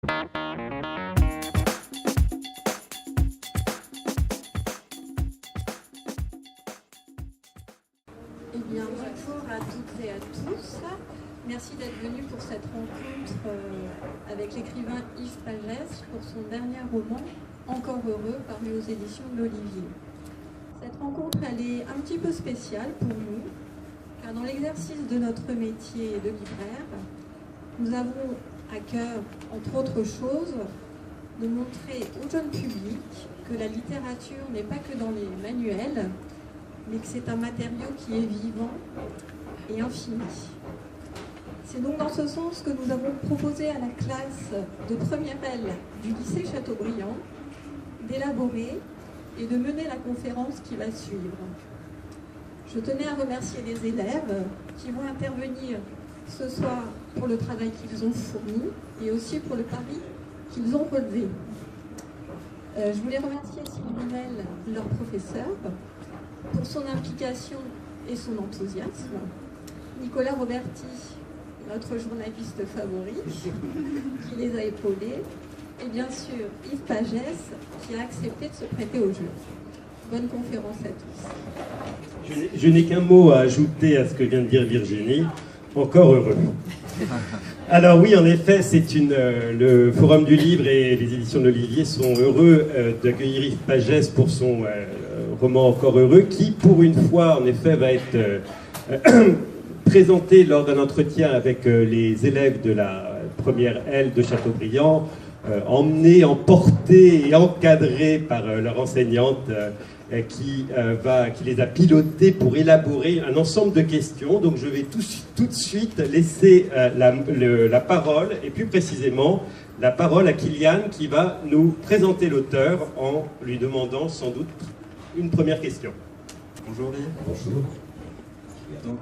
Eh bien, bonjour à toutes et à tous. Merci d'être venus pour cette rencontre avec l'écrivain Yves Pagès pour son dernier roman, Encore heureux, paru aux éditions de l'Olivier. Cette rencontre, elle est un petit peu spéciale pour nous, car dans l'exercice de notre métier de libraire, nous avons à cœur, entre autres choses, de montrer au jeune public que la littérature n'est pas que dans les manuels, mais que c'est un matériau qui est vivant et infini. C'est donc dans ce sens que nous avons proposé à la classe de première L du lycée Chateaubriand d'élaborer et de mener la conférence qui va suivre. Je tenais à remercier les élèves qui vont intervenir ce soir pour le travail qu'ils ont fourni et aussi pour le pari qu'ils ont relevé. Je voulais remercier Sylvie Mel, leur professeur, pour son implication et son enthousiasme. Nicolas Roberti, notre journaliste favori, qui les a épaulés. Et bien sûr, Yves Pagès, qui a accepté de se prêter au jeu. Bonne conférence à tous. Je n'ai qu'un mot à ajouter à ce que vient de dire Virginie. Encore heureux. Alors oui, en effet, le Forum du Livre et les éditions de l'Olivier sont heureux d'accueillir Yves Pagès pour son roman Encore heureux, qui, pour une fois, en effet, va être présenté lors d'un entretien avec les élèves de la première L de Chateaubriand, emmenés, emportés et encadrés par leur enseignante qui les a pilotés pour élaborer un ensemble de questions. Donc je vais tout de suite laisser la parole, et plus précisément la parole à Kylian qui va nous présenter l'auteur en lui demandant sans doute une première question. Bonjour Lee. Bonjour. Donc,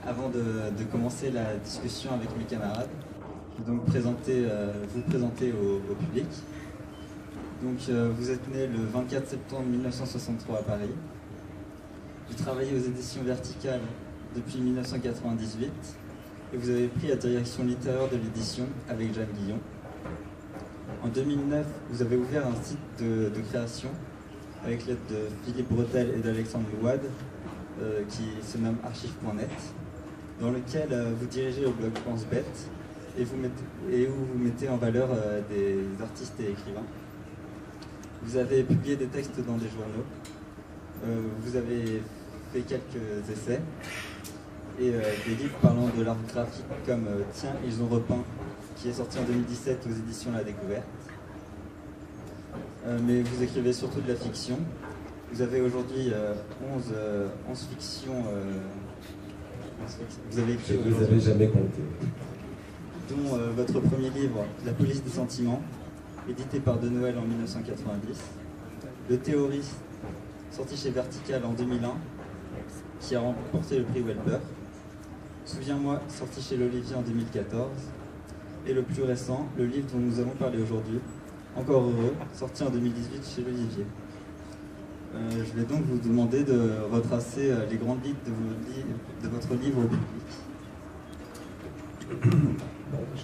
avant de commencer la discussion avec mes camarades, je vais donc vous présenter au public. Donc, vous êtes né le 24 septembre 1963 à Paris. Vous travaillez aux éditions Verticales depuis 1998 et vous avez pris la direction littéraire de l'édition avec Jeanne Guillon. En 2009, vous avez ouvert un site de création avec l'aide de Philippe Bretel et d'Alexandre Louad, qui se nomme archive.net, dans lequel vous dirigez le blog Pense Bête et où vous mettez en valeur des artistes et écrivains. Vous avez publié des textes dans des journaux, vous avez fait quelques essais et des livres parlant de l'art graphique comme Tiens, ils ont repeint, qui est sorti en 2017 aux éditions La Découverte. Mais vous écrivez surtout de la fiction. Vous avez aujourd'hui 11 fictions. Vous avez écrit Je ne vous avais jamais compté. Dont votre premier livre, La police des sentiments, édité par De Noël en 1990. Le Théoriste, sorti chez Vertical en 2001, qui a remporté le prix Welper. Souviens-moi, sorti chez l'Olivier en 2014. Et le plus récent, le livre dont nous allons parler aujourd'hui, Encore heureux, sorti en 2018 chez l'Olivier. Je vais donc vous demander de retracer les grandes lignes de votre livre au public. Bon, je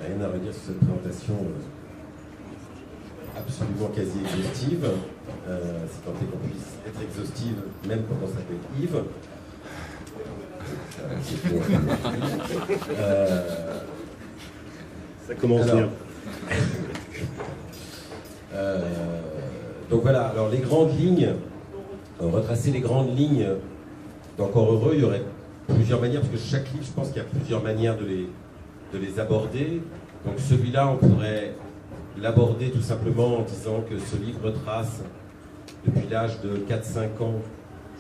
n'ai rien à redire sur cette présentation absolument quasi exhaustive, si tant est qu'on puisse être exhaustive même quand on s'appelle Yves. Ça commence bien. Donc voilà, alors les grandes lignes, retracer les grandes lignes d'Encore heureux, il y aurait plusieurs manières, parce que chaque livre, je pense qu'il y a plusieurs manières de les aborder. Donc celui-là, on pourrait l'aborder tout simplement en disant que ce livre retrace depuis l'âge de 4-5 ans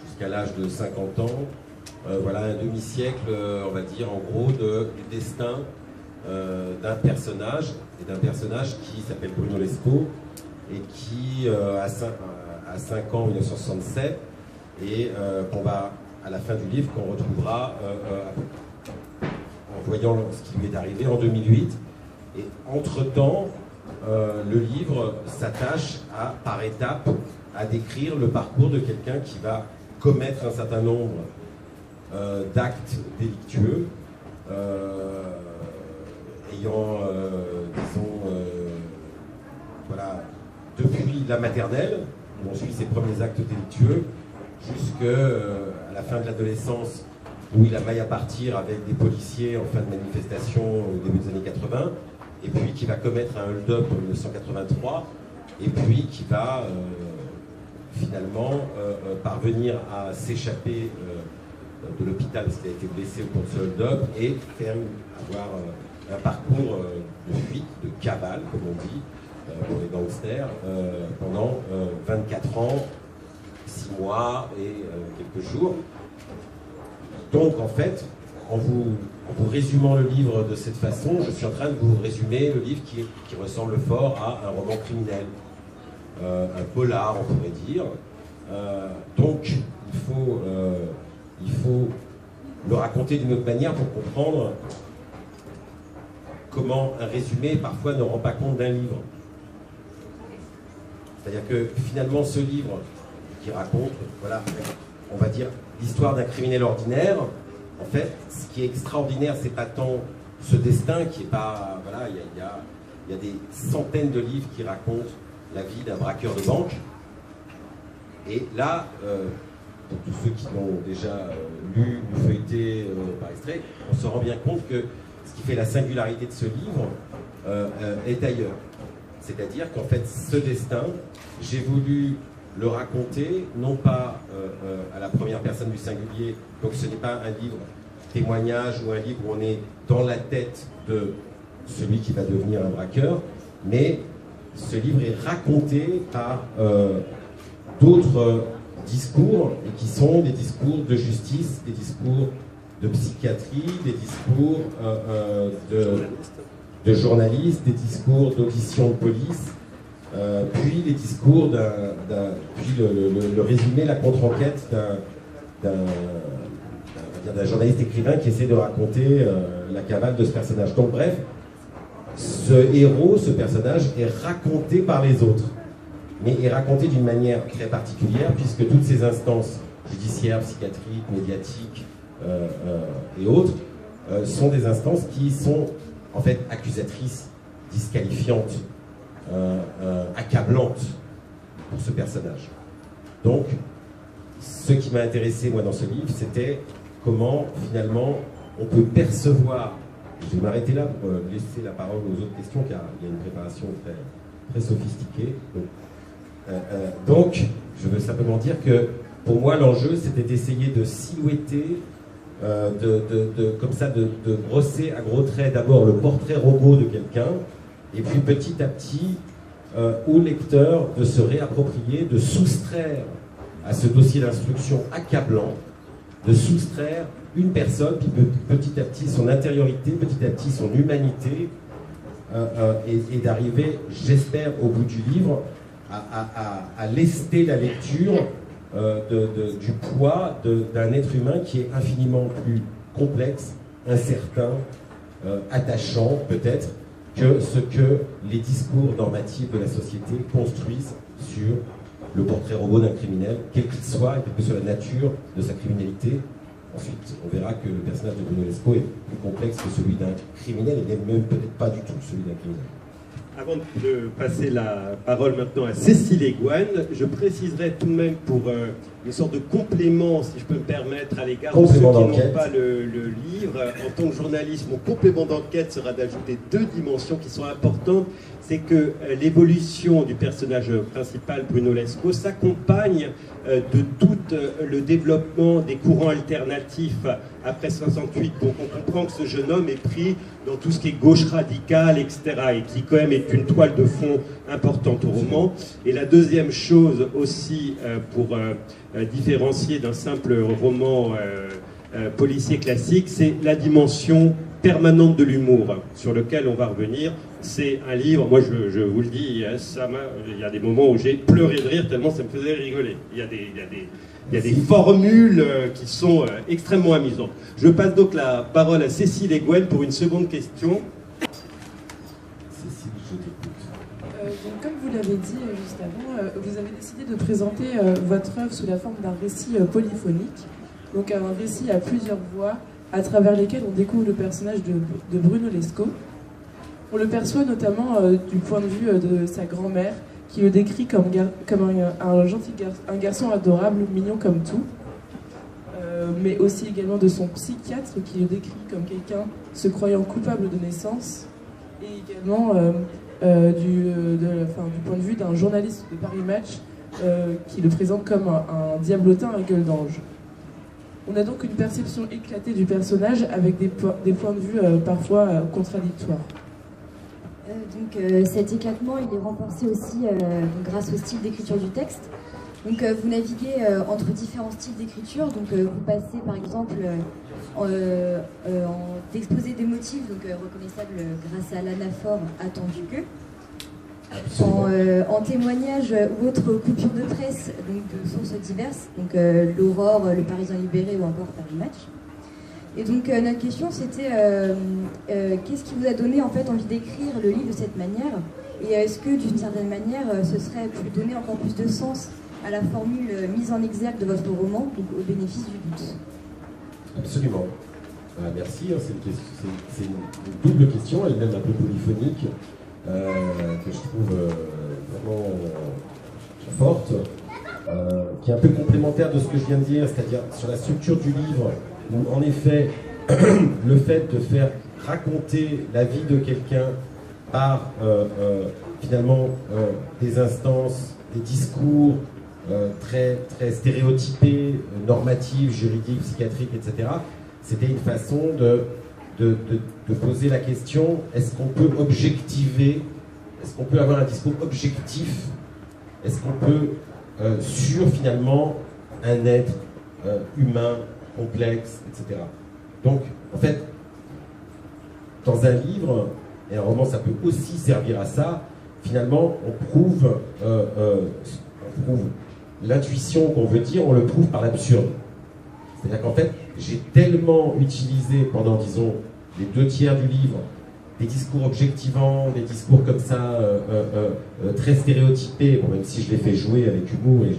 jusqu'à l'âge de 50 ans, voilà un demi-siècle, on va dire en gros, du destin d'un personnage, et d'un personnage qui s'appelle Bruno Lescaut, et qui a 5 ans en 1967, et qu'on va, à la fin du livre, qu'on retrouvera en voyant ce qui lui est arrivé en 2008. Et entre-temps, le livre s'attache par étapes à décrire le parcours de quelqu'un qui va commettre un certain nombre d'actes délictueux, ayant depuis la maternelle, où on suit ses premiers actes délictueux, jusqu'à la fin de l'adolescence, où il a maille à partir avec des policiers en fin de manifestation au début des années 80, et puis qui va commettre un hold-up en 1983, et puis qui va finalement parvenir à s'échapper de l'hôpital parce qu'il a été blessé au cours de ce hold-up et avoir un parcours de fuite, de cavale, comme on dit, pour les gangsters, pendant 24 ans, 6 mois et quelques jours. Donc en fait, en vous résumant le livre de cette façon, je suis en train de vous résumer le livre qui ressemble fort à un roman criminel, un polar on pourrait dire. Donc il faut le raconter d'une autre manière pour comprendre comment un résumé parfois ne rend pas compte d'un livre. C'est-à-dire que finalement ce livre qui raconte, voilà, on va dire, l'histoire d'un criminel ordinaire, en fait, ce qui est extraordinaire, c'est pas tant ce destin qui est pas... Voilà, il y a des centaines de livres qui racontent la vie d'un braqueur de banque. Et là, pour tous ceux qui l'ont déjà lu ou feuilleté par extrait, on se rend bien compte que ce qui fait la singularité de ce livre est ailleurs. C'est-à-dire qu'en fait, ce destin, j'ai voulu le raconter, non pas à la première personne du singulier, donc ce n'est pas un livre témoignage ou un livre où on est dans la tête de celui qui va devenir un braqueur, mais ce livre est raconté par d'autres discours, et qui sont des discours de justice, des discours de psychiatrie, des discours de journalistes, des discours d'audition de police, puis les discours puis le résumé, la contre-enquête d'un journaliste écrivain qui essaie de raconter la cavale de ce personnage. Donc bref, ce héros, ce personnage est raconté par les autres, mais est raconté d'une manière très particulière puisque toutes ces instances judiciaires, psychiatriques, médiatiques et autres sont des instances qui sont en fait accusatrices, disqualifiantes, accablante pour ce personnage. Donc, ce qui m'a intéressé, moi, dans ce livre, c'était comment, finalement, on peut percevoir... Je vais m'arrêter là pour laisser la parole aux autres questions, car il y a une préparation très, très sophistiquée. Donc, je veux simplement dire que, pour moi, l'enjeu, c'était d'essayer de silhouetter, comme ça, de brosser à gros traits, d'abord, le portrait robot de quelqu'un, et puis petit à petit, au lecteur de se réapproprier, de soustraire à ce dossier d'instruction accablant, de soustraire une personne, puis petit à petit son intériorité, petit à petit son humanité, et d'arriver, j'espère, au bout du livre, à lester la lecture du poids d'un être humain qui est infiniment plus complexe, incertain, attachant peut-être, que ce que les discours normatifs de la société construisent sur le portrait robot d'un criminel, quel qu'il soit, et quelle que soit la nature de sa criminalité. Ensuite, on verra que le personnage de Bruno Lescaut est plus complexe que celui d'un criminel, et même peut-être pas du tout celui d'un criminel. Avant de passer la parole maintenant à Cécile Egoine, je préciserai tout de même pour une sorte de complément, si je peux me permettre, à l'égard de ceux qui n'ont pas le livre. En tant que journaliste, mon complément d'enquête sera d'ajouter 2 dimensions qui sont importantes. C'est que l'évolution du personnage principal, Bruno Lescaut, s'accompagne de tout le développement des courants alternatifs après 68. Donc on comprend que ce jeune homme est pris dans tout ce qui est gauche radicale, etc. et qui quand même est une toile de fond importante au roman. Et la deuxième chose aussi, pour différencier d'un simple roman policier classique, c'est la dimension permanente de l'humour, sur lequel on va revenir. C'est un livre, moi je vous le dis, il y a des moments où j'ai pleuré de rire tellement ça me faisait rigoler. Il y a des formules qui sont extrêmement amusantes. Je passe donc la parole à Cécile Egoine pour une seconde question. Cécile, je t'écoute. Donc, comme vous l'avez dit juste avant, vous avez décidé de présenter votre œuvre sous la forme d'un récit polyphonique, donc un récit à plusieurs voix, à travers lesquelles on découvre le personnage de Bruno Lescaut. On le perçoit notamment du point de vue de sa grand-mère, qui le décrit comme un gentil un garçon adorable, mignon comme tout, mais aussi également de son psychiatre qui le décrit comme quelqu'un se croyant coupable de naissance, et également du point de vue d'un journaliste de Paris Match qui le présente comme un diablotin à gueule d'ange. On a donc une perception éclatée du personnage avec des points de vue parfois contradictoires. Cet éclatement, il est renforcé aussi grâce au style d'écriture du texte. Donc vous naviguez entre différents styles d'écriture. Vous passez par exemple d'exposer des motifs reconnaissables grâce à l'anaphore attendu que, en témoignage ou autres coupures de presse, de sources diverses, l'Aurore, le Parisien libéré ou encore Paris Match. Et notre question c'était qu'est-ce qui vous a donné en fait envie d'écrire le livre de cette manière, et est-ce que d'une certaine manière ce serait pu donner encore plus de sens à la formule mise en exergue de votre roman, au bénéfice du doute? Absolument. Merci, c'est une double question, elle-même un peu polyphonique, que je trouve vraiment forte, qui est un peu complémentaire de ce que je viens de dire, c'est-à-dire sur la structure du livre, où en effet, le fait de faire raconter la vie de quelqu'un par finalement des instances, des discours très, très stéréotypés, normatifs, juridiques, psychiatriques, etc., c'était une façon de poser la question, est-ce qu'on peut objectiver, est-ce qu'on peut avoir un discours objectif, est-ce qu'on peut sur finalement un être humain, complexe, etc. Donc, en fait, dans un livre, et un roman, ça peut aussi servir à ça, finalement, on prouve l'intuition qu'on veut dire, on le prouve par l'absurde. C'est-à-dire qu'en fait, j'ai tellement utilisé pendant, disons, les 2/3 du livre, des discours objectivants, des discours comme ça, très stéréotypés, bon, même si je les fais jouer avec humour et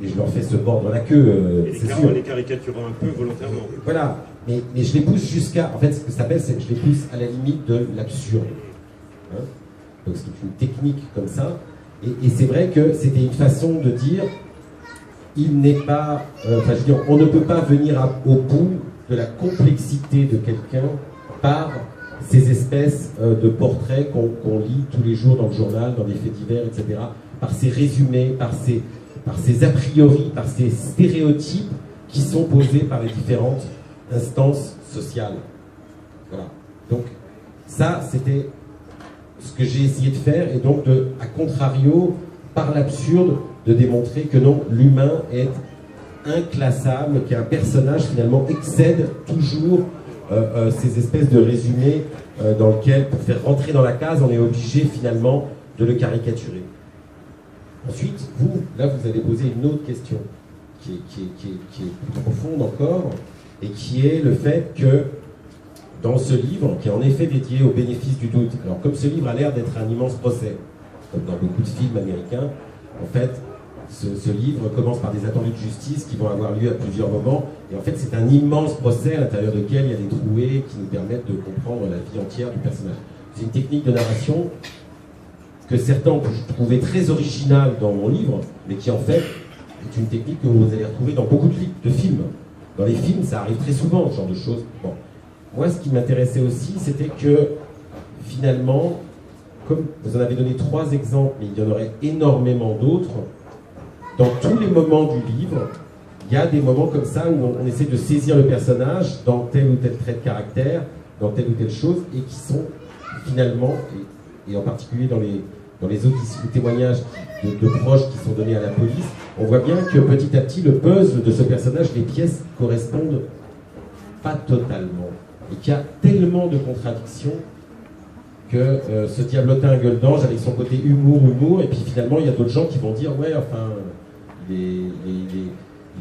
je leur fais se mordre la queue, c'est sûr. Les caricaturant un peu volontairement. Voilà, mais je les pousse jusqu'à, en fait, ce que ça s'appelle, c'est que je les pousse à la limite de l'absurde. Hein, donc c'est une technique comme ça, et c'est vrai que c'était une façon de dire, il n'est pas, enfin je veux dire, on ne peut pas venir au bout de la complexité de quelqu'un par ces espèces de portraits qu'on lit tous les jours dans le journal, dans les faits divers, etc., par ces résumés, par ces a priori, par ces stéréotypes qui sont posés par les différentes instances sociales. Voilà. Donc, ça, c'était ce que j'ai essayé de faire, et donc, à contrario, par l'absurde, de démontrer que non, l'humain est inclassable, qu'un personnage, finalement, excède toujours ces espèces de résumés dans lesquels, pour faire rentrer dans la case, on est obligé, finalement, de le caricaturer. Ensuite, là, vous avez posé une autre question qui est plus profonde encore, et qui est le fait que dans ce livre, qui est en effet dédié au bénéfice du doute, alors comme ce livre a l'air d'être un immense procès, comme dans beaucoup de films américains, en fait, ce livre commence par des attendus de justice qui vont avoir lieu à plusieurs moments, et en fait, c'est un immense procès à l'intérieur duquel il y a des trouées qui nous permettent de comprendre la vie entière du personnage. C'est une technique de narration que certains ont trouvé très originale dans mon livre, mais qui en fait est une technique que vous allez retrouver dans beaucoup de films. Dans les films, ça arrive très souvent, ce genre de choses. Bon. Moi, ce qui m'intéressait aussi, c'était que, finalement, comme vous en avez donné 3 exemples, mais il y en aurait énormément d'autres, dans tous les moments du livre, il y a des moments comme ça où on essaie de saisir le personnage dans tel ou tel trait de caractère, dans telle ou telle chose, et qui sont finalement, et en particulier dans les témoignages de proches qui sont donnés à la police, on voit bien que petit à petit, le puzzle de ce personnage, les pièces correspondent pas totalement. Et qu'il y a tellement de contradictions que ce diablotin à gueule d'ange, avec son côté humour, et puis finalement, il y a d'autres gens qui vont dire, ouais, enfin, il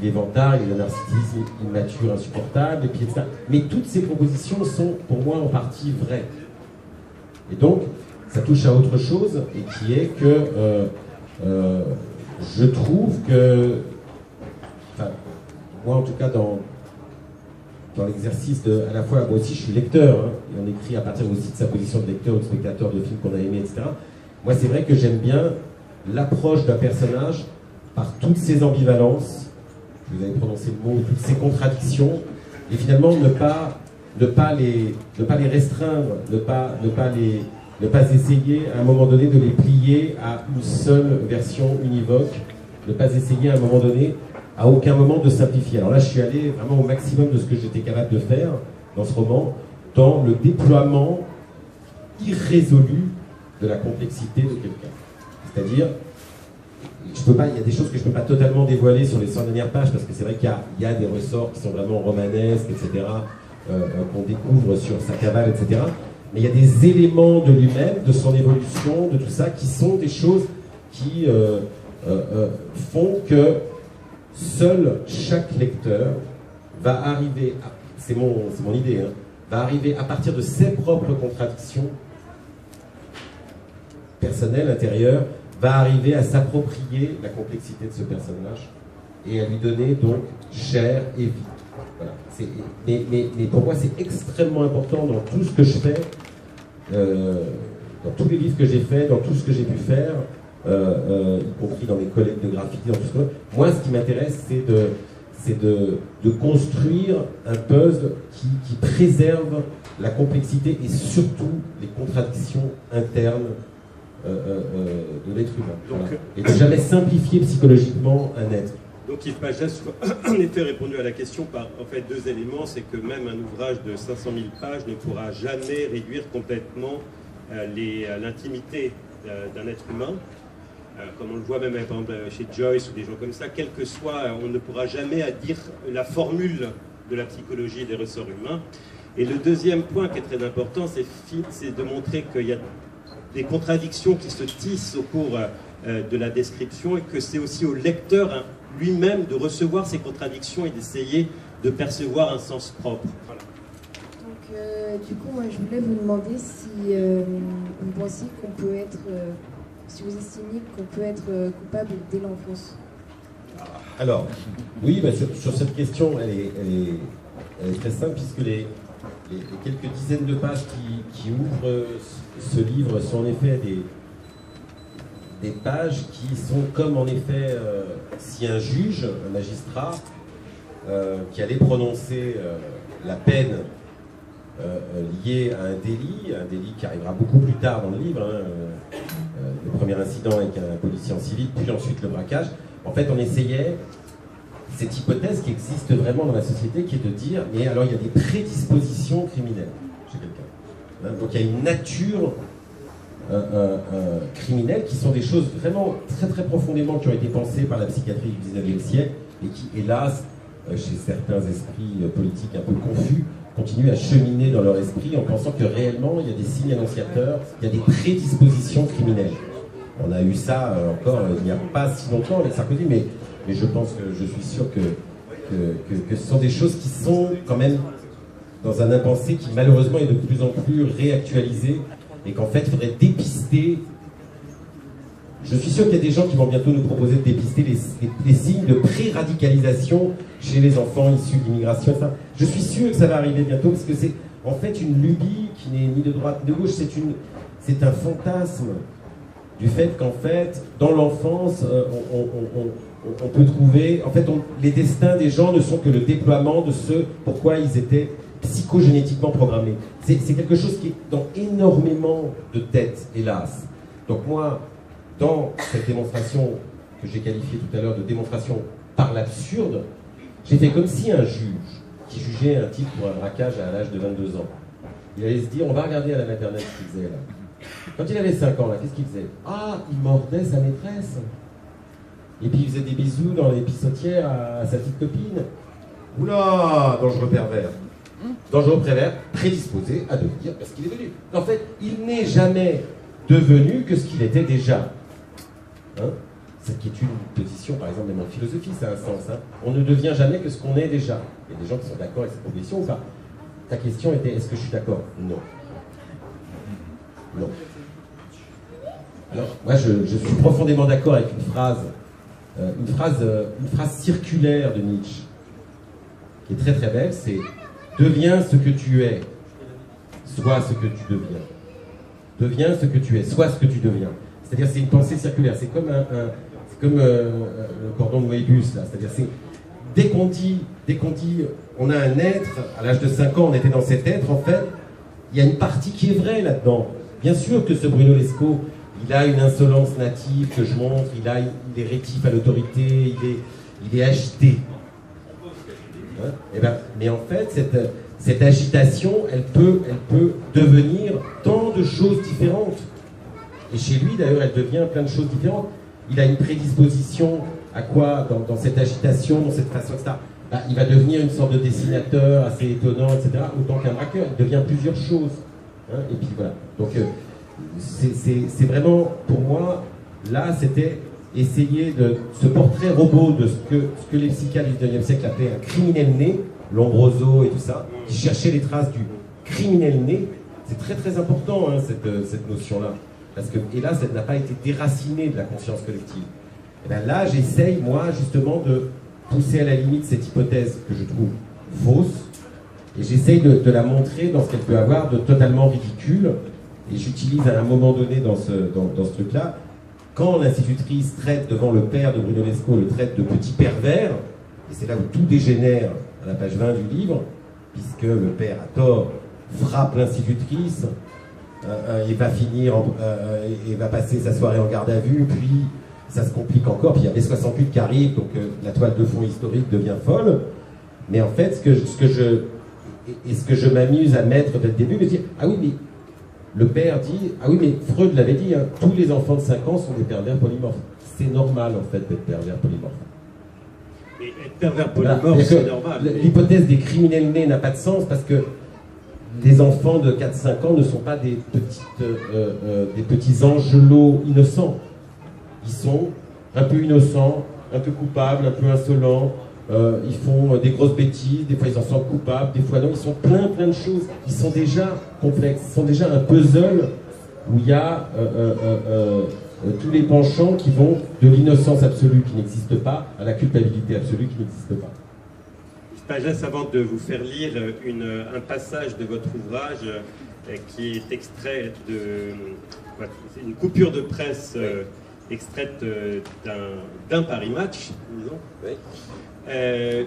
est vantard, il a un narcissisme immature, insupportable, et puis etc. Mais toutes ces propositions sont, pour moi, en partie vraies. Et donc, ça touche à autre chose, et qui est que je trouve que, enfin, moi en tout cas dans l'exercice à la fois, moi aussi je suis lecteur, hein, et on écrit à partir aussi de sa position de lecteur ou de spectateur de films qu'on a aimés, etc. Moi, c'est vrai que j'aime bien l'approche d'un personnage par toutes ses ambivalences, vous avez prononcé le mot, toutes ces contradictions, et finalement ne pas les restreindre, ne pas essayer à un moment donné de les plier à une seule version univoque, ne pas essayer à un moment donné, à aucun moment de simplifier. Alors là, je suis allé vraiment au maximum de ce que j'étais capable de faire dans ce roman, dans le déploiement irrésolu de la complexité de quelqu'un. C'est-à-dire, il y a des choses que je ne peux pas totalement dévoiler sur les 100 dernières pages, parce que c'est vrai qu'il y a des ressorts qui sont vraiment romanesques, etc., qu'on découvre sur sa cavale, etc. Mais il y a des éléments de lui-même, de son évolution, de tout ça, qui sont des choses qui font que seul chaque lecteur va arriver, c'est mon idée, hein, va arriver à partir de ses propres contradictions personnelles, intérieures, va arriver à s'approprier la complexité de ce personnage et à lui donner donc chair et vie. Voilà. Mais pour moi, c'est extrêmement important dans tout ce que je fais, dans tous les livres que j'ai faits, dans tout ce que j'ai pu faire, y compris dans mes collègues de graphique, dans tout ce que... Moi, ce qui m'intéresse, c'est de construire un puzzle qui préserve la complexité et surtout les contradictions internes de l'être humain. Donc, voilà. Et de jamais simplifier psychologiquement un être. Donc Yves Pagès a en effet répondu à la question par en fait 2 éléments, c'est que même un ouvrage de 500 000 pages ne pourra jamais réduire complètement l'intimité d'un être humain. Comme on le voit même par exemple chez Joyce ou des gens comme ça, quel que soit, on ne pourra jamais dire la formule de la psychologie des ressorts humains. Et le deuxième point qui est très important, c'est de montrer qu'il y a des contradictions qui se tissent au cours de la description et que c'est aussi au lecteur lui-même de recevoir ces contradictions et d'essayer de percevoir un sens propre. Voilà. Donc, du coup, moi, je voulais vous demander si vous pensiez qu'on peut être, si vous estimez qu'on peut être coupable dès l'enfance. Alors, oui, bah sur cette question, elle est très simple, puisque les quelques dizaines de pages qui ouvrent ce livre sont en effet des pages qui sont comme en effet si un juge, un magistrat, qui allait prononcer la peine liée à un délit qui arrivera beaucoup plus tard dans le livre, hein, le premier incident avec un policier en civil, puis ensuite le braquage. En fait, on essayait cette hypothèse qui existe vraiment dans la société, qui est de dire, mais alors il y a des prédispositions criminelles chez quelqu'un. Hein, donc il y a une nature criminelle qui sont des choses vraiment très très profondément qui ont été pensées par la psychiatrie du 19e siècle et qui, hélas, chez certains esprits politiques un peu confus, continuent à cheminer dans leur esprit en pensant que réellement il y a des signes annonciateurs, il y a des prédispositions criminelles. On a eu ça encore il n'y a pas si longtemps avec Sarkozy, mais je pense que je suis sûr que ce sont des choses qui sont quand même dans un impensé qui malheureusement est de plus en plus réactualisé et qu'en fait il faudrait dépister. Je suis sûr qu'il y a des gens qui vont bientôt nous proposer de dépister les signes de pré-radicalisation chez les enfants issus de l'immigration. Je suis sûr que ça va arriver bientôt parce que c'est en fait une lubie qui n'est ni de droite ni de gauche, c'est un fantasme du fait qu'en fait, dans l'enfance, on peut trouver... En fait, les destins des gens ne sont que le déploiement de ce pourquoi ils étaient psychogénétiquement programmés. C'est quelque chose qui est dans énormément de têtes, hélas. Donc moi, dans cette démonstration que j'ai qualifiée tout à l'heure de démonstration par l'absurde, j'ai fait comme si un juge qui jugeait un type pour un braquage à l'âge de 22 ans, il allait se dire, on va regarder à la maternelle ce qu'il faisait là. Quand il avait 5 ans, là, qu'est-ce qu'il faisait? Ah, il mordait sa maîtresse. Et puis il faisait des bisous dans les pissotières à sa petite copine. Oula, dangereux pervers. Dangereux pervers, prédisposé à devenir ce qu'il est devenu. En fait, il n'est jamais devenu que ce qu'il était déjà. Hein? Ce qui est une position, par exemple, même en philosophie, ça a un sens. Hein? On ne devient jamais que ce qu'on est déjà. Il y a des gens qui sont d'accord avec cette proposition ou pas. Ta question était, est-ce que je suis d'accord? Non. Non. Alors, moi, je suis profondément d'accord avec une phrase circulaire de Nietzsche, qui est très très belle, c'est « Deviens ce que tu es, sois ce que tu deviens. Deviens ce que tu es, sois ce que tu deviens. » C'est-à-dire c'est une pensée circulaire, c'est comme le cordon de Moebius, là. C'est-à-dire dès qu'on dit on a un être, à l'âge de 5 ans on était dans cet être, en fait, il y a une partie qui est vraie là-dedans. Bien sûr que ce Bruno Lescaut, il a une insolence native que je montre, il est rétif à l'autorité, il est agité. Hein? Mais en fait, cette agitation, elle peut devenir tant de choses différentes. Et chez lui, d'ailleurs, elle devient plein de choses différentes. Il a une prédisposition à quoi dans cette agitation, dans cette façon, etc. Il va devenir une sorte de dessinateur assez étonnant, etc. Autant qu'un braqueur, il devient plusieurs choses. Hein? Et puis voilà. Donc, c'est vraiment, pour moi, là, c'était essayer de ce portrait robot de ce que les psychiatres du XIXe siècle appelaient un criminel né, Lombroso et tout ça, qui cherchait les traces du criminel né. C'est très très important, hein, cette notion-là. Et là, ça n'a pas été déraciné de la conscience collective. Et bien là, j'essaye, moi, justement, de pousser à la limite cette hypothèse que je trouve fausse, et j'essaye de la montrer dans ce qu'elle peut avoir de totalement ridicule. Et j'utilise à un moment donné dans ce truc-là, quand l'institutrice traite devant le père de Bruno Lescaut, le traite de petit pervers, et c'est là où tout dégénère à la page 20 du livre, puisque le père, à tort, frappe l'institutrice, et va finir, et va passer sa soirée en garde à vue, puis ça se complique encore, puis il y a les 68 qui arrivent, donc la toile de fond historique devient folle. Mais en fait, ce que je m'amuse à mettre dès le début, je me dis, ah oui, mais le père dit, ah oui, mais Freud l'avait dit, hein, tous les enfants de 5 ans sont des pervers polymorphes. C'est normal, en fait, d'être pervers polymorphe. Et être pervers polymorphe, c'est normal. L'hypothèse des criminels nés n'a pas de sens, parce que les enfants de 4-5 ans ne sont pas des petits angelots innocents. Ils sont un peu innocents, un peu coupables, un peu insolents. Ils font des grosses bêtises, des fois ils en sont coupables, des fois non, ils sont plein de choses. Ils sont déjà complexes, ils sont déjà un puzzle où il y a tous les penchants qui vont de l'innocence absolue qui n'existe pas à la culpabilité absolue qui n'existe pas. Pagès, avant de vous faire lire un passage de votre ouvrage qui est extrait une coupure de presse extraite d'un Paris Match, disons. Oui.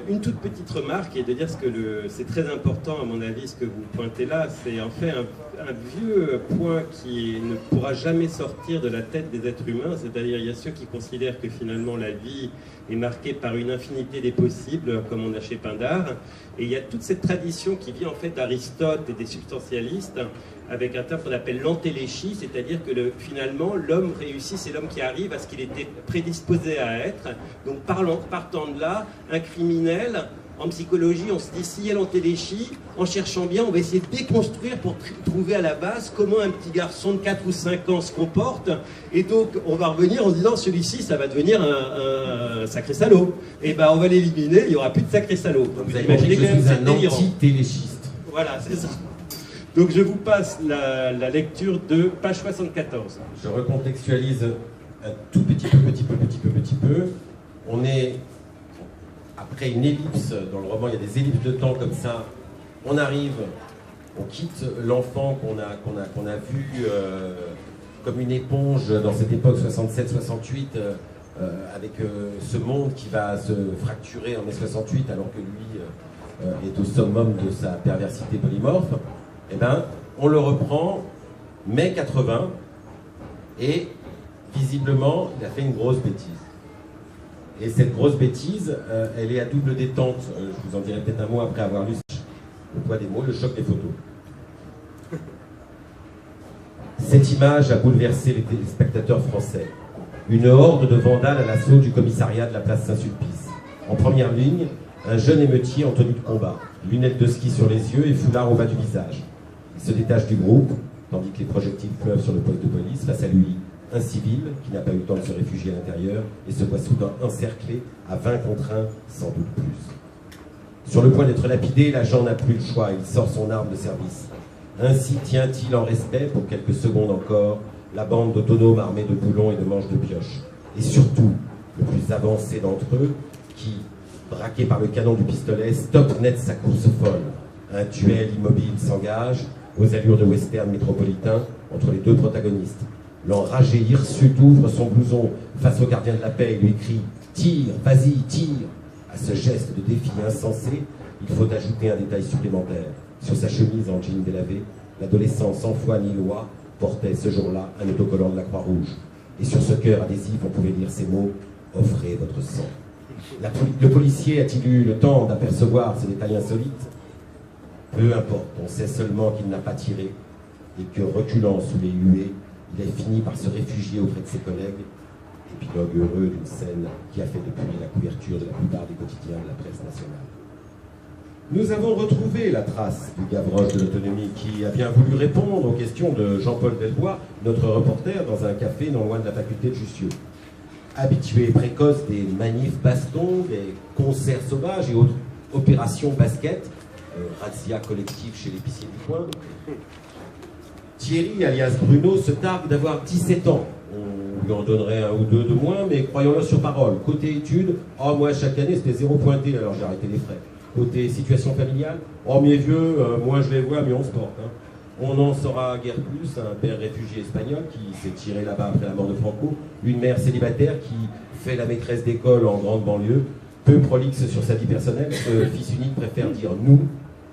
Une toute petite remarque, et de dire que c'est très important à mon avis ce que vous pointez là, c'est en fait un vieux point qui ne pourra jamais sortir de la tête des êtres humains, c'est-à-dire il y a ceux qui considèrent que finalement la vie est marquée par une infinité des possibles, comme on a chez Pindar, et il y a toute cette tradition qui vient en fait d'Aristote et des substantialistes, avec un terme qu'on appelle l'antéléchie, c'est-à-dire que finalement l'homme réussit, c'est l'homme qui arrive à ce qu'il était prédisposé à être. Donc partant de là, un criminel, en psychologie, on se dit s'il y a l'antéléchie, en cherchant bien, on va essayer de déconstruire pour trouver à la base comment un petit garçon de 4 ou 5 ans se comporte, et donc on va revenir en se disant celui-ci, ça va devenir un sacré salaud. Et ben on va l'éliminer, il n'y aura plus de sacré salaud. Donc vous imaginez que je suis un anti-téléchiste. Voilà, c'est ça. Donc je vous passe la lecture de page 74. Je recontextualise un tout petit peu. On est après une ellipse, dans le roman il y a des ellipses de temps comme ça, on arrive, on quitte l'enfant qu'on a vu comme une éponge dans cette époque 67-68, avec ce monde qui va se fracturer en mai 68 alors que lui est au summum de sa perversité polymorphe. Eh ben, on le reprend, mai 80, et visiblement, il a fait une grosse bêtise. Et cette grosse bêtise, elle est à double détente. Je vous en dirai peut-être un mot après avoir lu le poids des mots, le choc des photos. Cette image a bouleversé les téléspectateurs français. Une horde de vandales à l'assaut du commissariat de la place Saint-Sulpice. En première ligne, un jeune émeutier en tenue de combat, lunettes de ski sur les yeux et foulard au bas du visage. Il se détache du groupe, tandis que les projectiles pleuvent sur le poste de police. Face à lui, un civil qui n'a pas eu le temps de se réfugier à l'intérieur et se voit soudain encerclé à 20 contre 1, sans doute plus. Sur le point d'être lapidé, l'agent n'a plus le choix, il sort son arme de service. Ainsi tient-il en respect, pour quelques secondes encore, la bande d'autonomes armés de boulons et de manches de pioche. Et surtout, le plus avancé d'entre eux, qui, braqué par le canon du pistolet, stoppe net sa course folle. Un duel immobile s'engage, aux allures de western métropolitain, entre les deux protagonistes. L'enragé hirsute ouvre son blouson face au gardien de la paix et lui crie « Tire, vas-y, tire !» À ce geste de défi insensé, il faut ajouter un détail supplémentaire. Sur sa chemise en jean délavé, l'adolescent sans foi ni loi portait ce jour-là un autocollant de la Croix-Rouge. Et sur ce cœur adhésif, on pouvait lire ces mots « Offrez votre sang ». Le policier a-t-il eu le temps d'apercevoir ce détail insolite? Peu importe, on sait seulement qu'il n'a pas tiré et que, reculant sous les huées, il a fini par se réfugier auprès de ses collègues. Épilogue heureux d'une scène qui a fait depuis la couverture de la plupart des quotidiens de la presse nationale. Nous avons retrouvé la trace du Gavroche de l'autonomie qui a bien voulu répondre aux questions de Jean-Paul Delbois, notre reporter, dans un café non loin de la faculté de Jussieu. Habitué précoce des manifs bastons, des concerts sauvages et autres opérations basket, razzia collective chez l'épicier du coin, Thierry, alias Bruno, se targue d'avoir 17 ans. On lui en donnerait un ou deux de moins, mais croyons-le sur parole. Côté études, oh, moi chaque année c'était 0 pointé, alors j'ai arrêté les frais. Côté situation familiale, oh mes vieux, moins je les vois, mieux on se porte. Hein. On n'en saura guère plus, un père réfugié espagnol qui s'est tiré là-bas après la mort de Franco, une mère célibataire qui fait la maîtresse d'école en grande banlieue, peu prolixe sur sa vie personnelle, ce fils unique préfère dire nous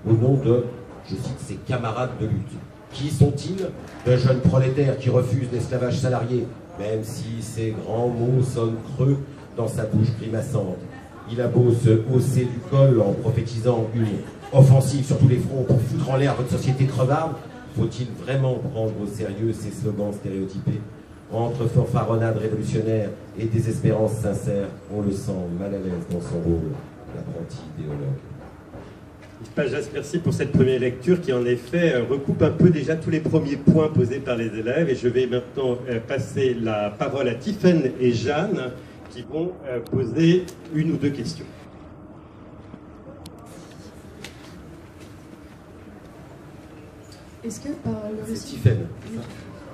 au nom de, je cite, ses camarades de lutte. Qui sont-ils? De jeunes prolétaires qui refusent l'esclavage salarié, même si ces grands mots sonnent creux dans sa bouche grimaçante. Il a beau se hausser du col en prophétisant une offensive sur tous les fronts pour foutre en l'air votre société crevarde, faut-il vraiment prendre au sérieux ces slogans stéréotypés? Entre fanfaronnade révolutionnaire et désespérance sincère, on le sent mal à l'aise dans son rôle, l'apprenti idéologue. Pagès, merci pour cette première lecture qui en effet recoupe un peu déjà tous les premiers points posés par les élèves, et je vais maintenant passer la parole à Tiffaine et Jeanne qui vont poser une ou deux questions. Est-ce que par le récit... Tiffaine.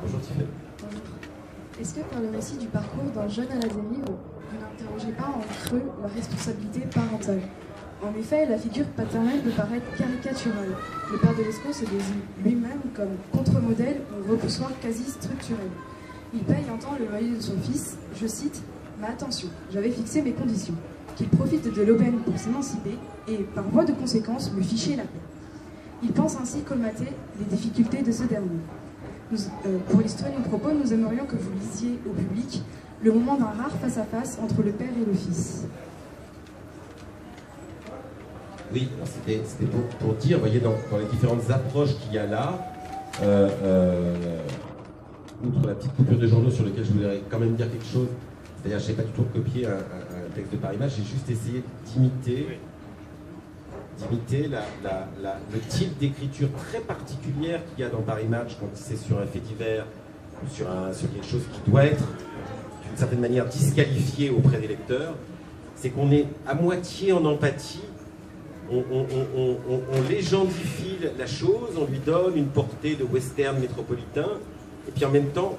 Bonjour Tiffaine. Bonjour. Est-ce que par le récit du parcours d'un jeune à la dérive, vous n'interrogez pas en creux la responsabilité parentale? En effet, la figure paternelle peut paraître caricaturale. Le père de Lescaut se désigne lui-même comme contre-modèle ou repoussoir quasi structurel. Il paye un temps le loyer de son fils, je cite, « Mais attention, j'avais fixé mes conditions, qu'il profite de l'aubaine pour s'émanciper et, par voie de conséquence, me ficher la paix. » Il pense ainsi colmater les difficultés de ce dernier. Pour illustrer nos propos, nous aimerions que vous lisiez au public le moment d'un rare face-à-face entre le père et le fils. Oui, c'était pour dire, vous voyez, dans les différentes approches qu'il y a là, outre la petite coupure de journaux sur lequel je voulais quand même dire quelque chose, c'est-à-dire je n'ai pas du tout recopié un texte de Paris Match, j'ai juste essayé d'imiter le type d'écriture très particulière qu'il y a dans Paris Match quand c'est sur un fait divers, sur quelque chose qui doit être d'une certaine manière disqualifié auprès des lecteurs. C'est qu'on est à moitié en empathie. On légendifie la chose, on lui donne une portée de western métropolitain, et puis en même temps,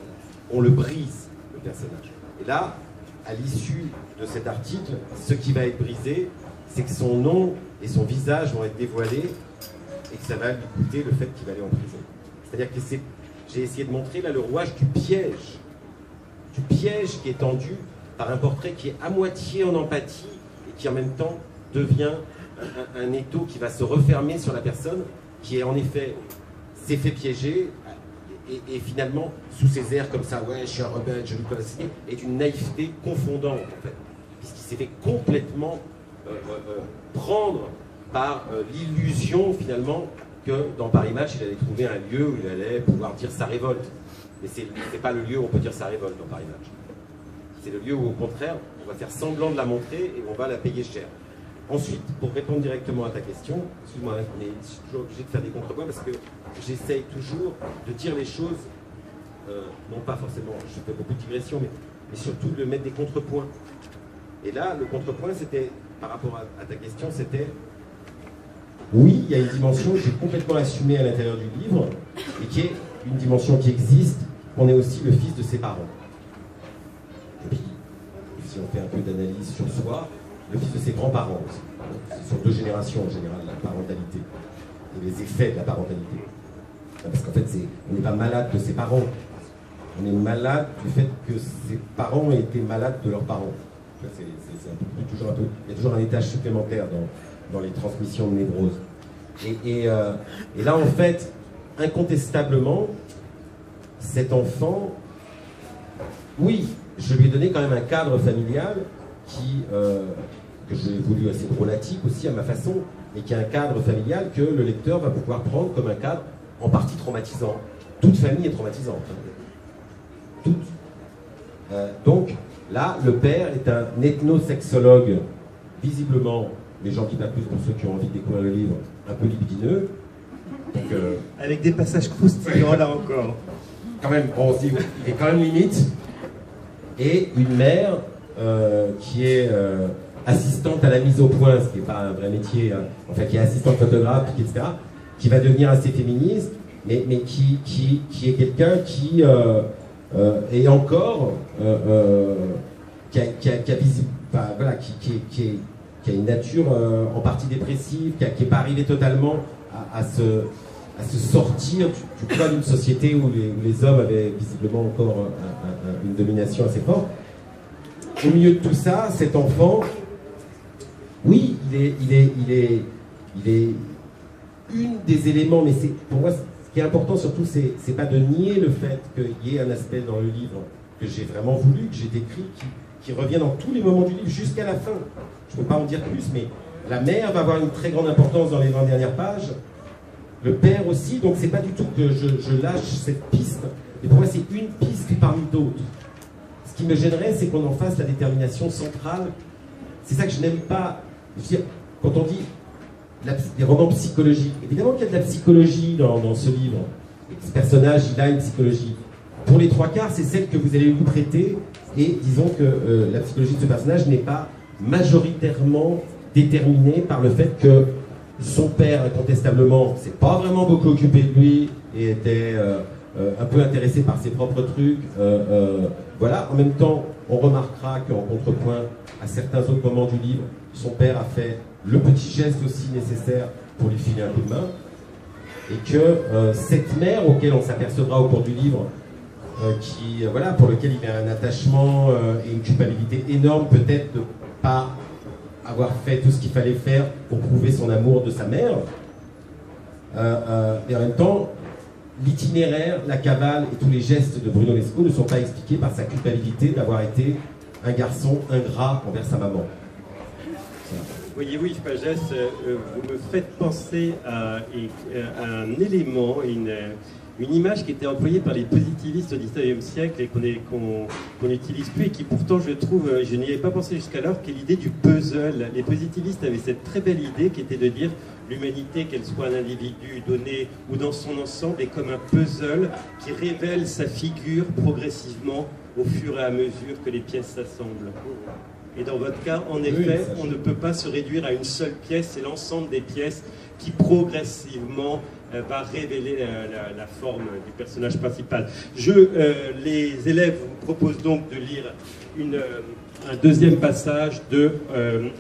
on le brise, le personnage. Et là, à l'issue de cet article, ce qui va être brisé, c'est que son nom et son visage vont être dévoilés, et que ça va lui coûter le fait qu'il va aller en prison. C'est-à-dire que j'ai essayé de montrer là le rouage du piège qui est tendu par un portrait qui est à moitié en empathie, et qui en même temps devient un étau qui va se refermer sur la personne qui est en effet s'est fait piéger et finalement sous ses airs comme ça, ouais je suis un rebelle, je ne peux pas signer, est une naïveté confondante en fait, puisqu'il s'est fait complètement prendre par l'illusion finalement que dans Paris Match il allait trouver un lieu où il allait pouvoir dire sa révolte, mais c'est pas le lieu où on peut dire sa révolte dans Paris Match, c'est le lieu où au contraire on va faire semblant de la montrer et on va la payer cher. Ensuite, pour répondre directement à ta question, excuse-moi, mais je suis toujours obligé de faire des contrepoints parce que j'essaye toujours de dire les choses, non pas forcément, je fais beaucoup de digressions, mais surtout de mettre des contrepoints. Et là, le contrepoint, c'était, par rapport à ta question, c'était, oui, il y a une dimension que j'ai complètement assumée à l'intérieur du livre, et qui est une dimension qui existe, on est aussi le fils de ses parents. Et puis, si on fait un peu d'analyse sur soi, le fils de ses grands-parents aussi. C'est sur 2 générations en général, la parentalité et les effets de la parentalité. Parce qu'en fait, on n'est pas malade de ses parents. on est malade du fait que ses parents ont été malades de leurs parents. Il y a toujours un étage supplémentaire dans les transmissions de névrose. Et là, en fait, incontestablement, cet enfant, oui, je lui ai donné quand même un cadre familial que j'ai voulu assez drôlatique aussi à ma façon, mais qui est un cadre familial que le lecteur va pouvoir prendre comme un cadre en partie traumatisant. Toute famille est traumatisante. Toute. Donc, là, le père est un ethnosexologue, visiblement, les gens qui tapent plus pour ceux qui ont envie de découvrir le livre, un peu libidineux. Donc, avec des passages croustillants, là encore. Quand même, on se dit, il est quand même limite. Et une mère qui est assistante à la mise au point, ce qui n'est pas un vrai métier, hein, enfin qui est assistante photographe, etc., qui va devenir assez féministe, mais qui est quelqu'un qui est encore, qui a une nature en partie dépressive, qui n'est pas arrivé totalement à se sortir du poids d'une société où les hommes avaient visiblement encore une domination assez forte. Au milieu de tout ça, cet enfant, oui, il est une des éléments, mais pour moi, ce qui est important surtout, c'est pas de nier le fait qu'il y ait un aspect dans le livre que j'ai vraiment voulu, que j'ai décrit, qui revient dans tous les moments du livre jusqu'à la fin. Je ne peux pas en dire plus, mais la mère va avoir une très grande importance dans les 20 dernières pages. Le père aussi, donc c'est pas du tout que je lâche cette piste, mais pour moi c'est une piste parmi d'autres. Ce qui me gênerait, c'est qu'on en fasse la détermination centrale. C'est ça que je n'aime pas. Je veux dire, quand on dit des romans psychologiques, évidemment qu'il y a de la psychologie dans ce livre. Ce personnage, il a une psychologie. Pour les trois quarts, c'est celle que vous allez lui prêter, et disons que la psychologie de ce personnage n'est pas majoritairement déterminée par le fait que son père, incontestablement, s'est pas vraiment beaucoup occupé de lui et était un peu intéressé par ses propres trucs. Voilà. En même temps, on remarquera qu'en contrepoint à certains autres moments du livre, son père a fait le petit geste aussi nécessaire pour lui filer un coup de main. Et que cette mère, auquel on s'apercevra au cours du livre, pour lequel il y a un attachement et une culpabilité énorme, peut-être de pas avoir fait tout ce qu'il fallait faire pour prouver son amour de sa mère. Et en même temps, l'itinéraire, la cavale et tous les gestes de Bruno Lescaut ne sont pas expliqués par sa culpabilité d'avoir été un garçon ingrat envers sa maman. Voyez-vous, Yves Pagès, vous me faites penser à un élément, une image qui était employée par les positivistes au XIXe siècle et qu'on n'utilise plus et qui pourtant, je trouve, je n'y avais pas pensé jusqu'alors, qui est l'idée du puzzle. Les positivistes avaient cette très belle idée qui était de dire l'humanité, qu'elle soit un individu donné ou dans son ensemble, est comme un puzzle qui révèle sa figure progressivement au fur et à mesure que les pièces s'assemblent. Et dans votre cas, en effet, on ne peut pas se réduire à une seule pièce, c'est l'ensemble des pièces qui progressivement va révéler la forme du personnage principal. Les élèves vous proposent donc de lire un deuxième passage de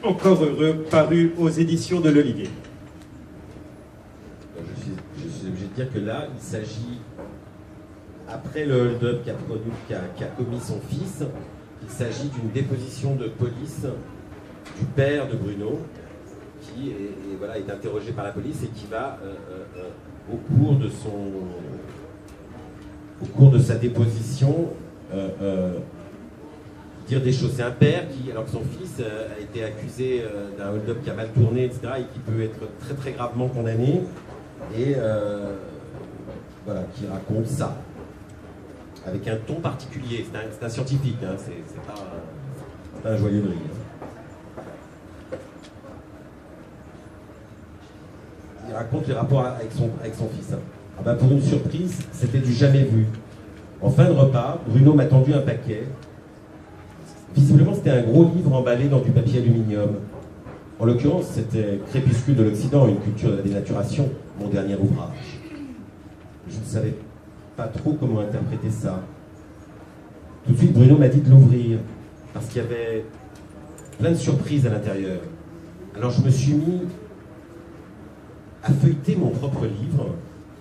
Encore heureux, paru aux éditions de l'Olivier. Je suis obligé de dire que là, il s'agit, après le hold-up qu'a commis son fils, il s'agit d'une déposition de police du père de Bruno, qui est interrogé par la police et qui va, au cours de sa déposition, dire des choses. C'est un père qui, alors que son fils a été accusé d'un hold-up qui a mal tourné, etc., et qui peut être très très gravement condamné, et qui raconte ça. Avec un ton particulier, c'est un scientifique, hein, c'est pas un joyeux drille. Il raconte les rapports avec son fils. Hein. Pour une surprise, c'était du jamais vu. En fin de repas, Bruno m'a tendu un paquet. Visiblement, c'était un gros livre emballé dans du papier aluminium. En l'occurrence, c'était Crépuscule de l'Occident, une culture de la dénaturation, mon dernier ouvrage. Je ne savais pas trop comment interpréter ça. Tout de suite, Bruno m'a dit de l'ouvrir, parce qu'il y avait plein de surprises à l'intérieur. Alors je me suis mis à feuilleter mon propre livre,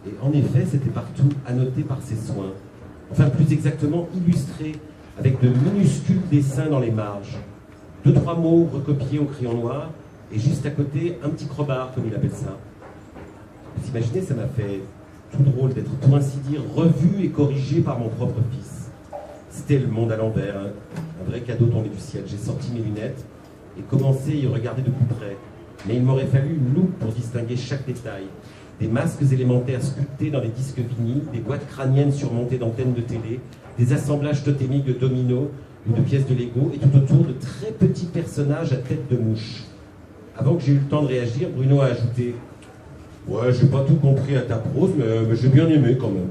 et en effet, c'était partout annoté par ses soins. enfin plus exactement illustré, avec de minuscules dessins dans les marges. 2-3 mots recopiés au crayon noir, et juste à côté, un petit crowbar, comme il appelle ça. Vous imaginez, ça m'a fait tout drôle d'être, pour ainsi dire, revu et corrigé par mon propre fils. C'était le monde à l'envers, hein. Un vrai cadeau tombé du ciel. J'ai sorti mes lunettes et commencé à y regarder de plus près. Mais il m'aurait fallu une loupe pour distinguer chaque détail. Des masques élémentaires sculptés dans des disques vinyles, des boîtes crâniennes surmontées d'antennes de télé, des assemblages totémiques de dominos ou de pièces de Lego, et tout autour de très petits personnages à tête de mouche. Avant que j'ai eu le temps de réagir, Bruno a ajouté « Ouais, j'ai pas tout compris à ta prose, mais j'ai bien aimé quand même. »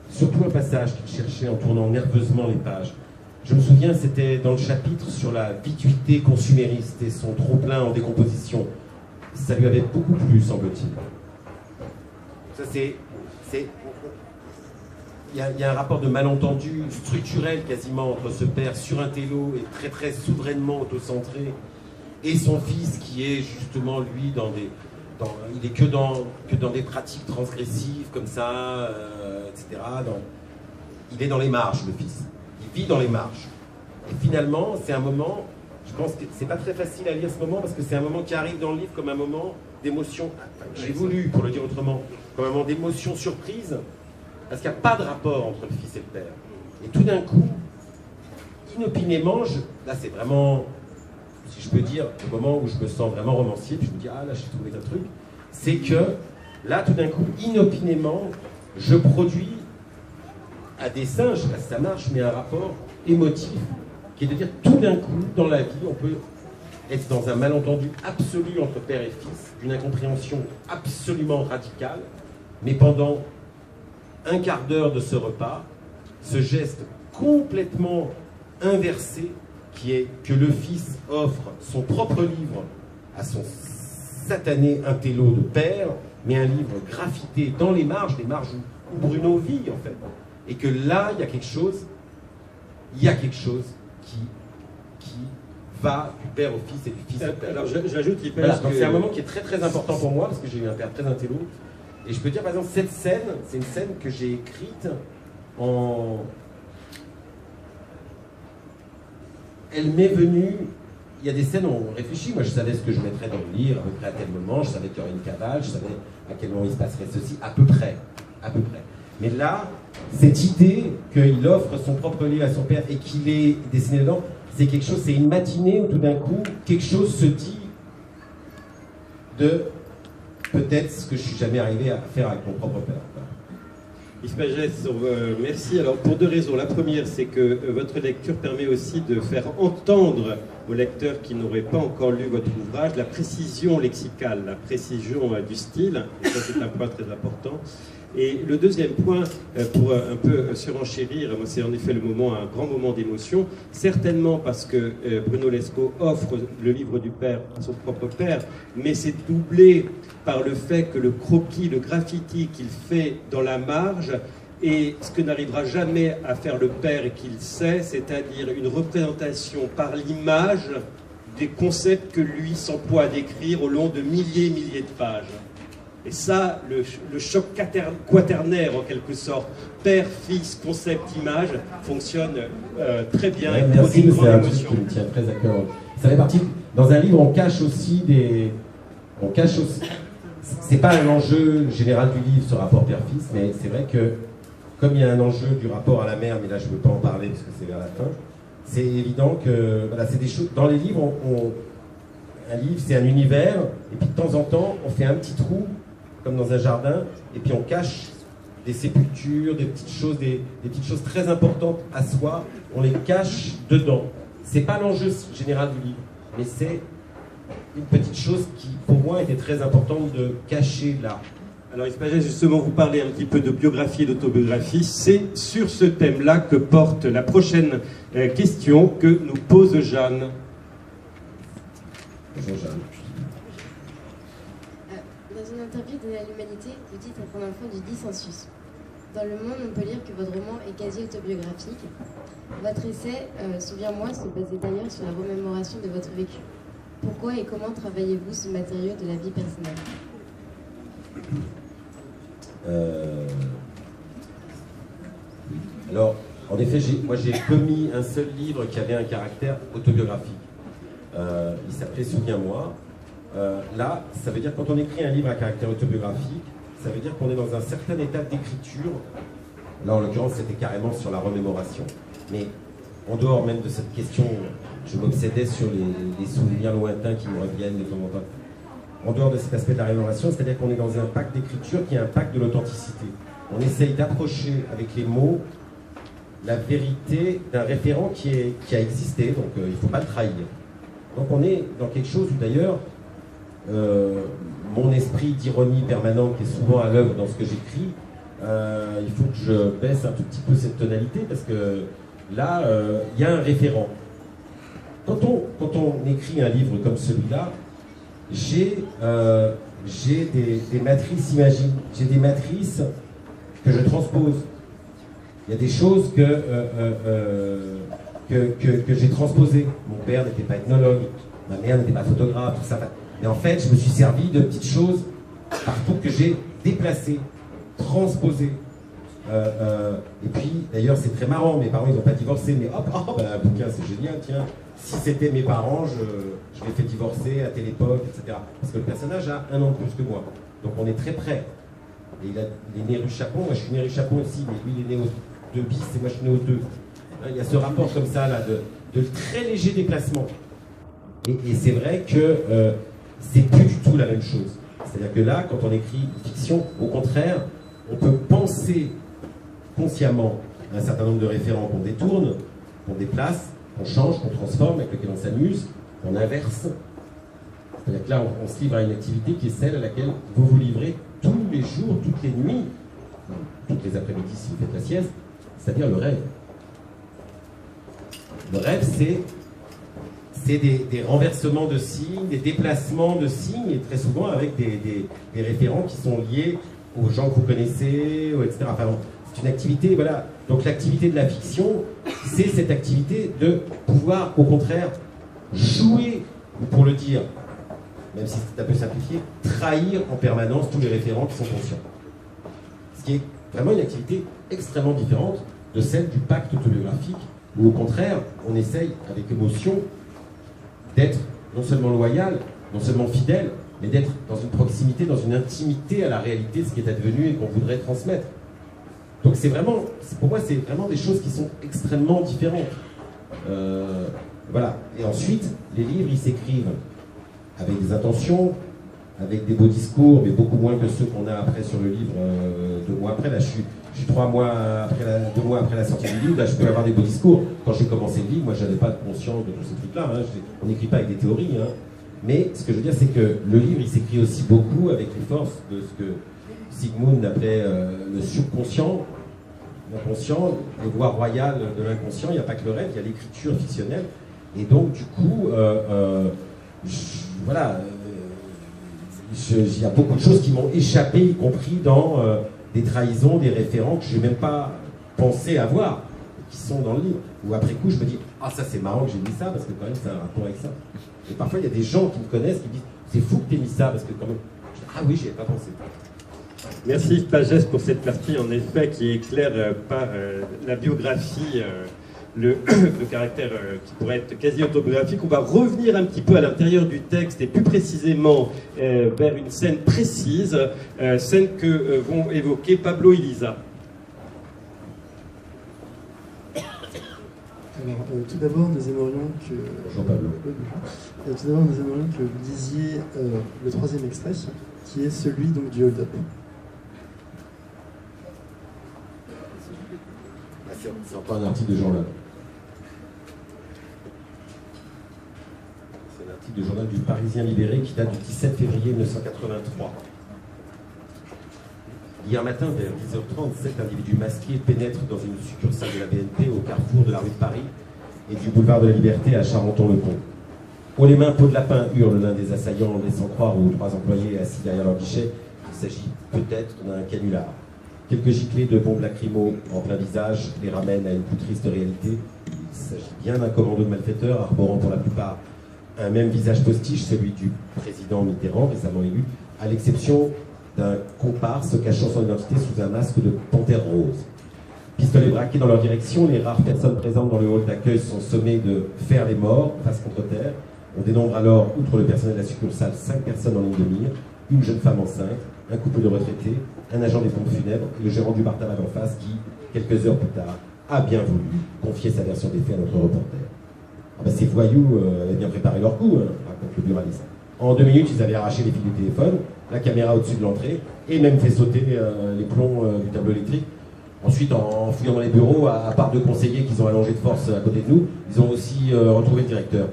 Surtout un passage qu'il cherchait en tournant nerveusement les pages. Je me souviens, c'était dans le chapitre sur la vituité consumériste et son trop-plein en décomposition. Ça lui avait beaucoup plu, semble-t-il. Ça, il y a un rapport de malentendu structurel quasiment entre ce père surintello et très très souverainement autocentré et son fils qui est justement lui il est que dans des pratiques transgressives comme ça, etc. Il est dans les marges, le fils. Il vit dans les marges. Et finalement, c'est un moment, je pense que c'est pas très facile à lire ce moment parce que c'est un moment qui arrive dans le livre comme un moment d'émotion, j'ai voulu, pour le dire autrement, comme un moment d'émotion surprise, parce qu'il n'y a pas de rapport entre le fils et le père. Et tout d'un coup, inopinément, là c'est vraiment, si je peux dire, le moment où je me sens vraiment romancier, puis je me dis, ah là j'ai trouvé un truc, c'est que là tout d'un coup, inopinément, je produis à dessein, je sais pas si ça marche, mais un rapport émotif, qui est de dire tout d'un coup, dans la vie, on peut être dans un malentendu absolu entre père et fils, une incompréhension absolument radicale, mais pendant un quart d'heure de ce repas, ce geste complètement inversé, qui est que le fils offre son propre livre à son satané intello de père, mais un livre graffité dans les marges où Bruno vit en fait. Et que là, il y a quelque chose qui va du père au fils et du fils au père. Alors j'ajoute, voilà, c'est un moment qui est très très important pour moi, parce que j'ai eu un père très intello. Et je peux dire par exemple, cette scène, c'est une scène que j'ai écrite Elle m'est venue, il y a des scènes où on réfléchit, moi je savais ce que je mettrais dans le livre, à peu près à tel moment, je savais qu'il y aurait une cavale, je savais à quel moment il se passerait ceci, à peu près. Mais là, cette idée qu'il offre son propre livre à son père et qu'il est dessiné dedans, c'est quelque chose, c'est une matinée où tout d'un coup, quelque chose se dit de peut-être ce que je suis jamais arrivé à faire avec mon propre père. Yves Pagès, merci. Alors pour deux raisons. La première, c'est que votre lecture permet aussi de faire entendre aux lecteurs qui n'auraient pas encore lu votre ouvrage la précision lexicale, la précision du style. Et ça, c'est un point très important. Et le deuxième point, pour un peu surenchérir, moi c'est en effet le moment, un grand moment d'émotion, certainement parce que Bruno Lescaut offre le livre du père à son propre père, mais c'est doublé par le fait que le croquis, le graffiti qu'il fait dans la marge est ce que n'arrivera jamais à faire le père et qu'il sait, c'est-à-dire une représentation par l'image des concepts que lui s'emploie à décrire au long de milliers et milliers de pages. Et ça, le choc quaternaire en quelque sorte, père, fils, concept, image, fonctionne très bien. Ouais, merci, c'est un truc qui me tient très à cœur. Ça fait partie, dans un livre, on cache aussi c'est pas un enjeu général du livre, ce rapport père-fils, mais c'est vrai que, comme il y a un enjeu du rapport à la mère, mais là je ne veux pas en parler parce que c'est vers la fin, c'est évident que, voilà, c'est des choses, dans les livres, un livre c'est un univers, et puis de temps en temps, on fait un petit trou, comme dans un jardin, et puis on cache des sépultures, des petites choses très importantes à soi, on les cache dedans. C'est pas l'enjeu général du livre, mais c'est une petite chose qui, pour moi, était très importante de cacher là. Alors, Yves Pagès, justement, vous parlez un petit peu de biographie et d'autobiographie. C'est sur ce thème-là que porte la prochaine question que nous pose Jeanne. Bonjour Jeanne. Dans une interview donnée à l'Humanité, vous dites à prendre enfant du dissensus. Dans Le Monde, on peut lire que votre roman est quasi autobiographique. Votre essai, Souviens-moi, se basait d'ailleurs sur la remémoration de votre vécu. Pourquoi et comment travaillez-vous ce matériau de la vie personnelle ? Alors, en effet, moi j'ai commis un seul livre qui avait un caractère autobiographique. Il s'appelait Souviens-moi. Là, ça veut dire quand on écrit un livre à caractère autobiographique, ça veut dire qu'on est dans un certain état d'écriture. Là, en l'occurrence, c'était carrément sur la remémoration. Mais en dehors même de cette question, je m'obsédais sur les souvenirs lointains qui me reviennent de temps en temps. En dehors de cet aspect de la rémémoration, c'est-à-dire qu'on est dans un pacte d'écriture qui est un pacte de l'authenticité. On essaye d'approcher avec les mots la vérité d'un référent qui a existé, donc il ne faut pas le trahir. Donc on est dans quelque chose où d'ailleurs, mon esprit d'ironie permanente qui est souvent à l'œuvre dans ce que j'écris, il faut que je baisse un tout petit peu cette tonalité parce que là, il y a un référent. Quand on écrit un livre comme celui-là, j'ai des matrices imagines, j'ai des matrices que je transpose. Il y a des choses que j'ai transposées. Mon père n'était pas ethnologue, ma mère n'était pas photographe, tout ça. Mais en fait, je me suis servi de petites choses partout que j'ai déplacées, transposées. Et puis, d'ailleurs, c'est très marrant, mes parents, ils n'ont pas divorcé, mais hop, un bouquin, c'est génial, tiens. Si c'était mes parents, je les fais divorcer à telle époque, etc. Parce que le personnage a 1 an de plus que moi. Donc on est très près. Et il est né rue Chapon, moi je suis né rue Chapon aussi, mais lui il est né au 2 bis et moi je suis né au 2. Il y a ce rapport comme ça, là, de très léger déplacement. Et c'est vrai que c'est plus du tout la même chose. C'est-à-dire que là, quand on écrit une fiction, au contraire, on peut penser consciemment un certain nombre de référents qu'on détourne, qu'on déplace, qu'on change, qu'on transforme, avec lequel on s'amuse, qu'on inverse. C'est-à-dire que là, on se livre à une activité qui est celle à laquelle vous vous livrez tous les jours, toutes les nuits, toutes les après-midi si vous faites la sieste, c'est-à-dire le rêve. Le rêve, c'est des renversements de signes, des déplacements de signes, et très souvent avec des référents qui sont liés aux gens que vous connaissez, etc. Enfin, c'est une activité, voilà. Donc l'activité de la fiction, c'est cette activité de pouvoir, au contraire, jouer, ou pour le dire, même si c'est un peu simplifié, trahir en permanence tous les référents qui sont conscients. Ce qui est vraiment une activité extrêmement différente de celle du pacte autobiographique, où au contraire, on essaye, avec émotion, d'être non seulement loyal, non seulement fidèle, mais d'être dans une proximité, dans une intimité à la réalité de ce qui est advenu et qu'on voudrait transmettre. Donc c'est vraiment, pour moi, c'est vraiment des choses qui sont extrêmement différentes. Voilà. Et ensuite, les livres, ils s'écrivent avec des intentions, avec des beaux discours, mais beaucoup moins que ceux qu'on a après sur le livre 2 mois après. Là, je suis 2 mois après la sortie du livre, là, je peux avoir des beaux discours. Quand j'ai commencé le livre, moi, je n'avais pas de conscience de tous ces trucs-là. Hein. On n'écrit pas avec des théories. Hein. Mais ce que je veux dire, c'est que le livre, il s'écrit aussi beaucoup avec les forces de ce que Sigmund appelait le subconscient, l'inconscient, les voies royales de l'inconscient. Il n'y a pas que le rêve, il y a l'écriture fictionnelle. Et donc, du coup, voilà, il y a beaucoup de choses qui m'ont échappé, y compris dans des trahisons, des référents que je n'ai même pas pensé avoir, qui sont dans le livre. Ou après coup, je me dis, ah ça c'est marrant que j'ai mis ça, parce que quand même ça a un rapport avec ça. Et parfois, il y a des gens qui me connaissent, qui disent, c'est fou que tu aies mis ça, parce que quand même, ah oui, j'y ai pas pensé. Merci Yves Pagès pour cette partie, en effet, qui éclaire par la biographie, le caractère qui pourrait être quasi autobiographique. On va revenir un petit peu à l'intérieur du texte et plus précisément vers une scène précise, scène que vont évoquer Pablo et Lisa. Alors, tout d'abord, nous aimerions que... Bonjour Pablo. Tout d'abord, nous aimerions que vous lisiez le 3e extrait, qui est celui donc, du hold-up. C'est encore un article de journal. C'est un article de journal du Parisien Libéré qui date du 17 février 1983. Hier matin, vers 10h30, 7 individus masqués pénètrent dans une succursale de la BNP au carrefour de la rue de Paris et du boulevard de la Liberté à Charenton-le-Pont. Haut les mains, peau de lapin, hurle l'un des assaillants en laissant croire aux 3 employés assis derrière leur guichet qu'il s'agit peut-être d'un canular. Quelques giclées de bombes lacrymo en plein visage les ramènent à une plus triste réalité. Il s'agit bien d'un commando de malfaiteurs arborant pour la plupart un même visage postiche, celui du président Mitterrand, récemment élu, à l'exception d'un comparse cachant son identité sous un masque de panthère rose. Pistolet braqué dans leur direction, les rares personnes présentes dans le hall d'accueil sont sommées de faire les morts face contre terre. On dénombre alors, outre le personnel de la succursale, 5 personnes en ligne de mire, une jeune femme enceinte, un couple de retraités, un agent des pompes funèbres et le gérant du bar tabac en face qui, quelques heures plus tard, a bien voulu confier sa version des faits à notre reporter. Ah ben, ces voyous avaient bien préparé leur coup, raconte le buraliste. En 2 minutes, ils avaient arraché les fils du téléphone, la caméra au-dessus de l'entrée et même fait sauter les plombs du tableau électrique. Ensuite, en fouillant dans les bureaux, à part 2 conseillers qu'ils ont allongés de force à côté de nous, ils ont aussi retrouvé le directeur.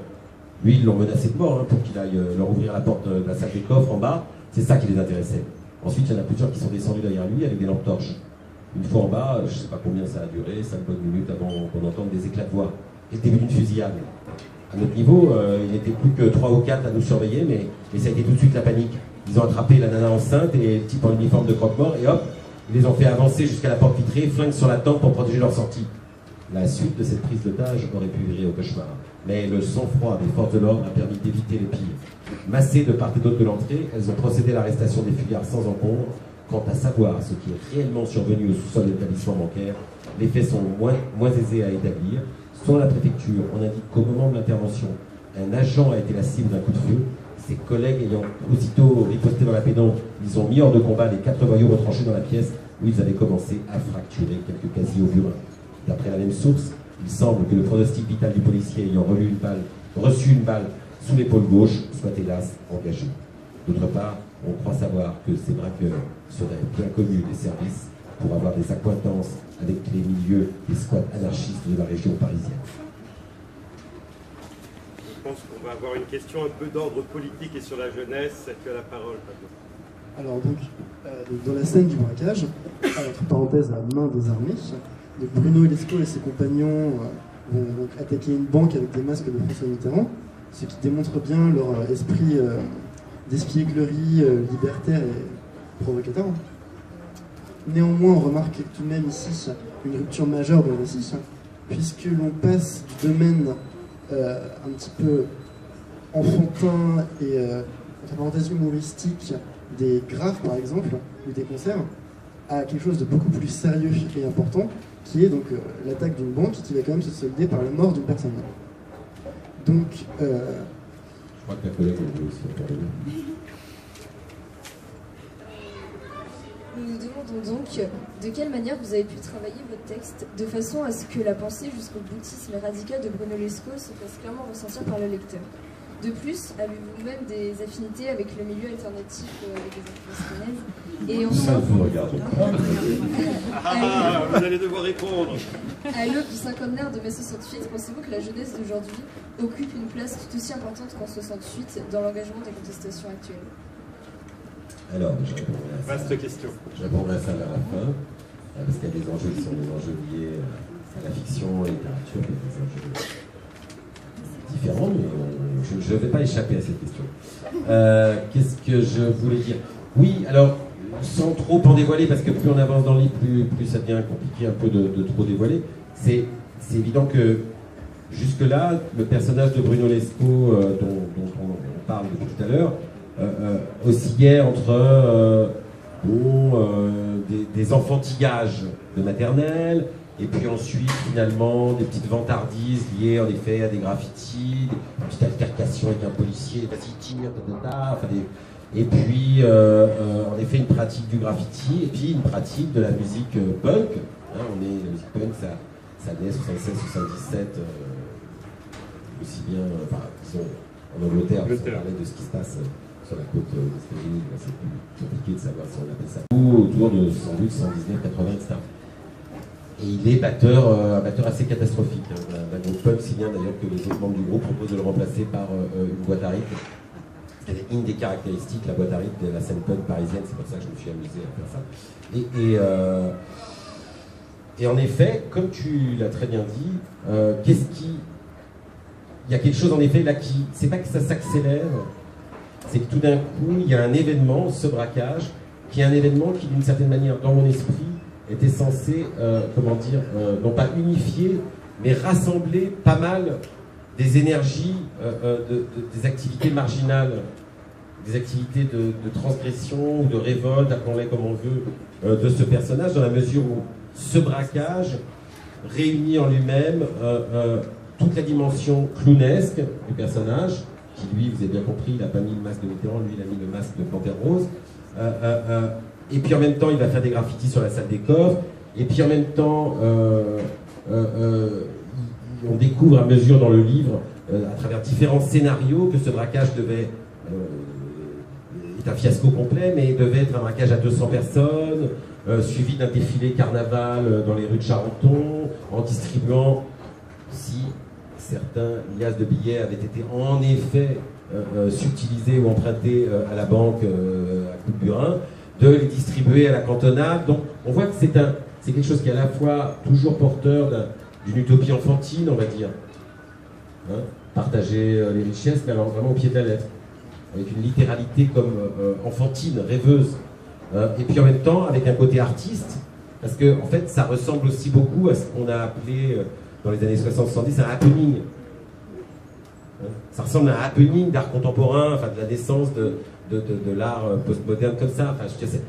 Lui, ils l'ont menacé de mort pour qu'il aille leur ouvrir la porte de la salle des coffres en bas. C'est ça qui les intéressait. Ensuite, il y en a plusieurs qui sont descendus derrière lui avec des lampes torches. Une fois en bas, je ne sais pas combien ça a duré, 5 bonnes minutes avant qu'on entende des éclats de voix. Et le début d'une fusillade. À notre niveau, il n'était plus que 3 ou 4 à nous surveiller, mais ça a été tout de suite la panique. Ils ont attrapé la nana enceinte et le type en uniforme de croque-mort, et hop, ils les ont fait avancer jusqu'à la porte vitrée, flingue sur la tempe pour protéger leur sortie. La suite de cette prise d'otage aurait pu virer au cauchemar. Mais le sang-froid des forces de l'ordre a permis d'éviter les pires. Massées de part et d'autre de l'entrée, elles ont procédé à l'arrestation des fuyards sans encombre. Quant à savoir ce qui est réellement survenu au sous-sol de l'établissement bancaire, les faits sont moins aisés à établir. Selon la préfecture, on indique qu'au moment de l'intervention, un agent a été la cible d'un coup de feu. Ses collègues ayant aussitôt riposté dans la pénombre, ils ont mis hors de combat les 4 voyous retranchés dans la pièce où ils avaient commencé à fracturer quelques casiers au burin. D'après la même source, il semble que le pronostic vital du policier ayant reçu une balle sous l'épaule gauche soit hélas engagé. D'autre part, on croit savoir que ces braqueurs seraient bien connus des services pour avoir des accointances avec les milieux des squats anarchistes de la région parisienne. Je pense qu'on va avoir une question un peu d'ordre politique et sur la jeunesse. Tu as la parole, Pablo. Alors donc, dans la scène du braquage, entre parenthèses à main désarmée, donc Bruno Lescaut et ses compagnons vont donc attaquer une banque avec des masques de François Mitterrand, ce qui démontre bien leur esprit d'espièglerie libertaire et provocateur. Néanmoins, on remarque tout de même ici une rupture majeure dans le récit, puisque l'on passe du domaine un petit peu enfantin et entre parenthèses humoristique des graves par exemple, ou des concerts, à quelque chose de beaucoup plus sérieux et important, qui est donc l'attaque d'une banque qui va quand même se solder par la mort d'une personne. Donc, je crois que la collègue veut aussi intervenir. Nous nous demandons donc de quelle manière vous avez pu travailler votre texte de façon à ce que la pensée jusqu'au boutisme radical de Bruno Lescaut se fasse clairement ressentir par le lecteur. De plus, avez-vous même des affinités avec le milieu alternatif, avec les influences rennaises et Ça, vous regardez. Vous allez devoir répondre. À l'aube du cinquantenaire de mai 68, pensez-vous que la jeunesse d'aujourd'hui occupe une place tout aussi importante qu'en 68 dans l'engagement des contestations actuelles? Alors, je répondrai à ça. Vaste question. Je répondrai à ça vers la fin, parce qu'il y a des enjeux qui sont des enjeux liés à la fiction, à la littérature, il y a des enjeux différents, mais je ne vais pas échapper à cette question. Qu'est-ce que je voulais dire? Oui, alors, sans trop en dévoiler, parce que plus on avance dans le livre, plus ça devient compliqué un peu de trop dévoiler, c'est évident que jusque-là, le personnage de Bruno Lescaut, dont on parle depuis tout à l'heure, oscillait entre des enfantillages de maternelle, et puis ensuite, finalement, des petites vantardises liées en effet à des graffitis, des petites altercations avec un policier, vas-y, tire, enfin et puis, en effet, une pratique du graffiti, et puis une pratique de la musique punk. Hein, la musique punk, ça naît 76, 77, aussi bien, enfin, disons, en Angleterre, on parlait de ce qui se passe sur la côte des États-Unis, c'est plus compliqué de savoir si on appelle ça. Ou autour de 108, 119, 80, etc. Et il est un batteur assez catastrophique, d'un groupe punk, si bien d'ailleurs que les autres membres du groupe proposent de le remplacer par une boîte à rythme. C'était une des caractéristiques, la boîte à rythme de la scène punk parisienne, c'est pour ça que je me suis amusé à faire ça. Et en effet, comme tu l'as très bien dit, il y a quelque chose en effet là qui, c'est pas que ça s'accélère, c'est que tout d'un coup, il y a un événement, ce braquage, qui est un événement qui, d'une certaine manière, dans mon esprit, était censé, non pas unifier, mais rassembler pas mal des énergies, des activités marginales, des activités de transgression ou de révolte, appelons-les comme on veut, de ce personnage, dans la mesure où ce braquage réunit en lui-même toute la dimension clownesque du personnage, qui lui, vous avez bien compris, il n'a pas mis le masque de Mitterrand, lui il a mis le masque de Panthère Rose. Et puis en même temps, il va faire des graffitis sur la salle des coffres. Et puis en même temps, on découvre à mesure dans le livre, à travers différents scénarios, que ce braquage est un fiasco complet, mais devait être un braquage à 200 personnes, suivi d'un défilé carnaval dans les rues de Charenton, en distribuant, si certains liasses de billets avaient été en effet subtilisés ou empruntés à la banque à coup de burin, de les distribuer à la cantonade. Donc on voit que c'est quelque chose qui est à la fois toujours porteur d'une utopie enfantine, on va dire. Hein, partager les richesses, mais alors vraiment au pied de la lettre, avec une littéralité comme enfantine, rêveuse. Et puis en même temps, avec un côté artiste, parce que en fait, ça ressemble aussi beaucoup à ce qu'on a appelé dans les années 60-70 un happening. Hein, ça ressemble à un happening d'art contemporain, enfin de la naissance de l'art postmoderne comme ça. Enfin, je veux dire,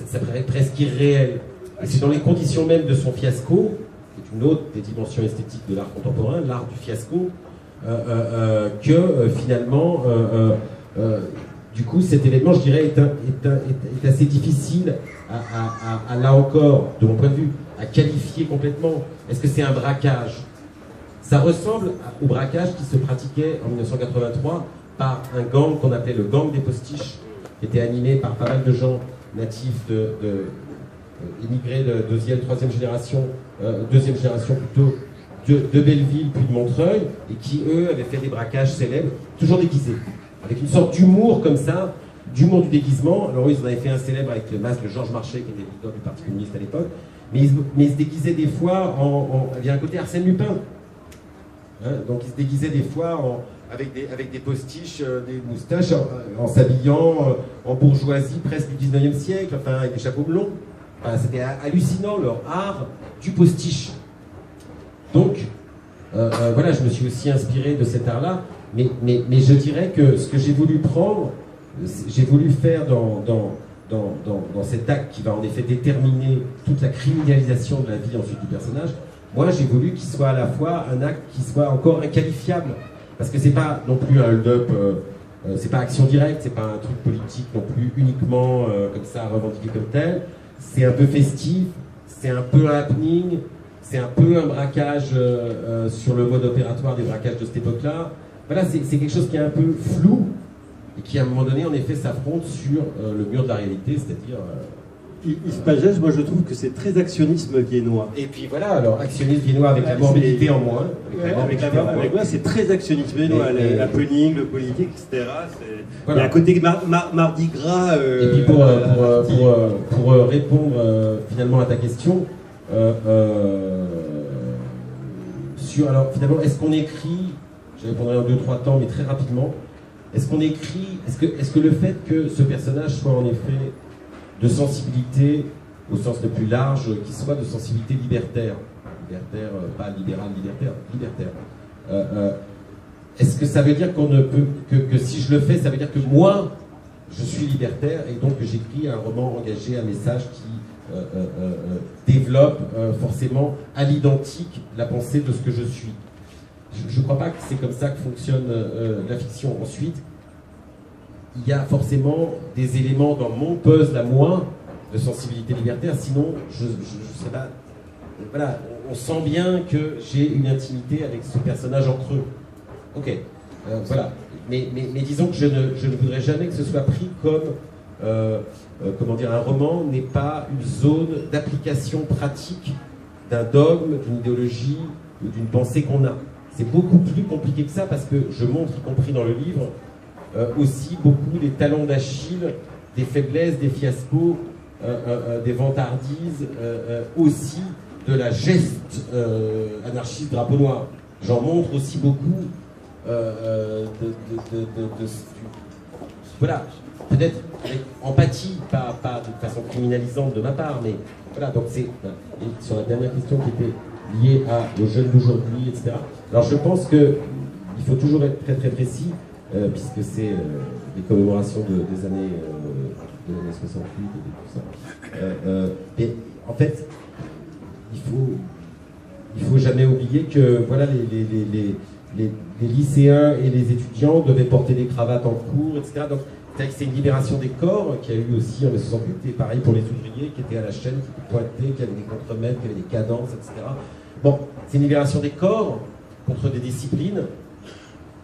ça paraît presque irréel. Et c'est dans les conditions même de son fiasco, qui est une autre des dimensions esthétiques de l'art contemporain, l'art du fiasco, que finalement, du coup, cet événement, je dirais, est assez difficile à, là encore, de mon point de vue, à qualifier complètement. Est-ce que c'est un braquage? Ça ressemble au braquage qui se pratiquait en 1983 par un gang qu'on appelait le gang des postiches, qui était animé par pas mal de gens natifs immigrés de deuxième génération plutôt, de Belleville puis de Montreuil, et qui eux avaient fait des braquages célèbres, toujours déguisés, avec une sorte d'humour comme ça, d'humour du déguisement. Alors ils en avaient fait un célèbre avec le masque de Georges Marchais, qui était leader du Parti communiste à l'époque, mais ils se déguisaient des fois il y a un côté Arsène Lupin. Hein, donc ils se déguisaient des fois avec des postiches, des moustaches, en s'habillant en bourgeoisie presque du 19e siècle, enfin avec des chapeaux blonds. Enfin, c'était hallucinant leur art du postiche. Donc, voilà, je me suis aussi inspiré de cet art-là, mais je dirais que ce que j'ai voulu prendre, j'ai voulu faire dans cet acte qui va en effet déterminer toute la criminalisation de la vie ensuite du personnage, moi j'ai voulu qu'il soit à la fois un acte qui soit encore inqualifiable, parce que c'est pas non plus un hold-up, c'est pas action directe, c'est pas un truc politique non plus uniquement comme ça revendiqué comme tel, c'est un peu festif, c'est un peu un happening, c'est un peu un braquage sur le mode opératoire des braquages de cette époque-là. Voilà, c'est quelque chose qui est un peu flou et qui à un moment donné en effet s'affronte sur le mur de la réalité, c'est-à-dire... Yves Pagès, moi je trouve que c'est très actionnisme viennois. Et puis voilà, alors actionnisme viennois avec la morbidité en moins. Avec moi, c'est très actionnisme viennois, l'happening, le politique, etc. Voilà. Il y a un côté Mardi Gras. Et puis pour répondre finalement à ta question, alors finalement, est-ce qu'on écrit, je répondrai en 2-3 temps, mais très rapidement, est-ce qu'on écrit, est-ce que le fait que ce personnage soit en effet de sensibilité, au sens le plus large, qui soit de sensibilité libertaire, pas libéral, libertaire. Est-ce que ça veut dire qu'on ne peut que si je le fais, ça veut dire que moi, je suis libertaire et donc que j'écris un roman engagé, un message qui développe forcément à l'identique la pensée de ce que je suis. Je ne crois pas que c'est comme ça que fonctionne la fiction. Ensuite, il y a forcément des éléments dans mon puzzle à moi de sensibilité libertaire, sinon je serais pas... Voilà, on sent bien que j'ai une intimité avec ce personnage entre eux. Ok, voilà. Mais disons que je ne voudrais jamais que ce soit pris comme, comment dire, un roman n'est pas une zone d'application pratique d'un dogme, d'une idéologie ou d'une pensée qu'on a. C'est beaucoup plus compliqué que ça parce que je montre, y compris dans le livre, aussi beaucoup des talons d'Achille, des faiblesses, des fiascos, des vantardises, aussi de la geste anarchiste drapeau noir. J'en montre aussi beaucoup voilà, peut-être avec empathie, pas de façon criminalisante de ma part, mais voilà, donc c'est sur la dernière question qui était liée aux jeunes d'aujourd'hui, etc. Alors je pense qu'il faut toujours être très très précis, puisque c'est les commémorations des années 68 et tout ça. Et en fait, il faut jamais oublier que voilà, les lycéens et les étudiants devaient porter des cravates en cours, etc. Donc c'est une libération des corps qu'il y a eu aussi en 68, et pareil pour les ouvriers qui étaient à la chaîne, qui pointaient, qui avaient des contremaîtres, qui avaient des cadences, etc. Bon, c'est une libération des corps contre des disciplines,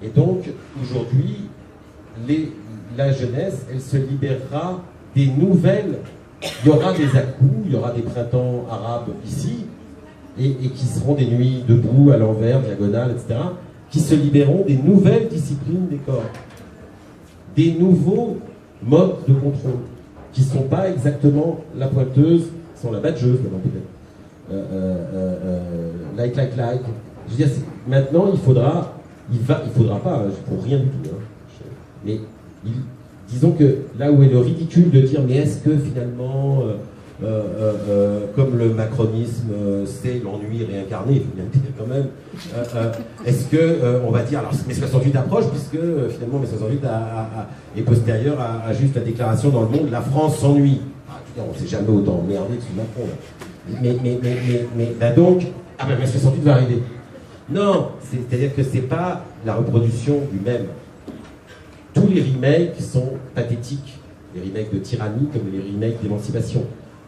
et donc aujourd'hui, la jeunesse, elle se libérera des nouvelles. Il y aura des à-coups, il y aura des printemps arabes ici, et qui seront des nuits debout, à l'envers, diagonale, etc., qui se libéreront des nouvelles disciplines des corps, des nouveaux modes de contrôle, qui ne sont pas exactement la pointeuse, sont la badgeuse, maintenant peut-être. Like. Je veux dire, maintenant, il faudra pas, pour rien du tout, hein, mais disons que là où est le ridicule de dire, mais est-ce que finalement, comme le macronisme, c'est l'ennui réincarné, il faut bien le dire quand même, est-ce que on va dire, alors mai 68 approche, puisque finalement mai 68 est postérieur à juste la déclaration dans le monde, la France s'ennuie. On ne s'est jamais autant emmerdé que sous Macron. Mais là donc, mai 68 va arriver. Non, c'est-à-dire que c'est pas la reproduction du même. Tous les remakes sont pathétiques. Les remakes de tyrannie comme les remakes d'émancipation.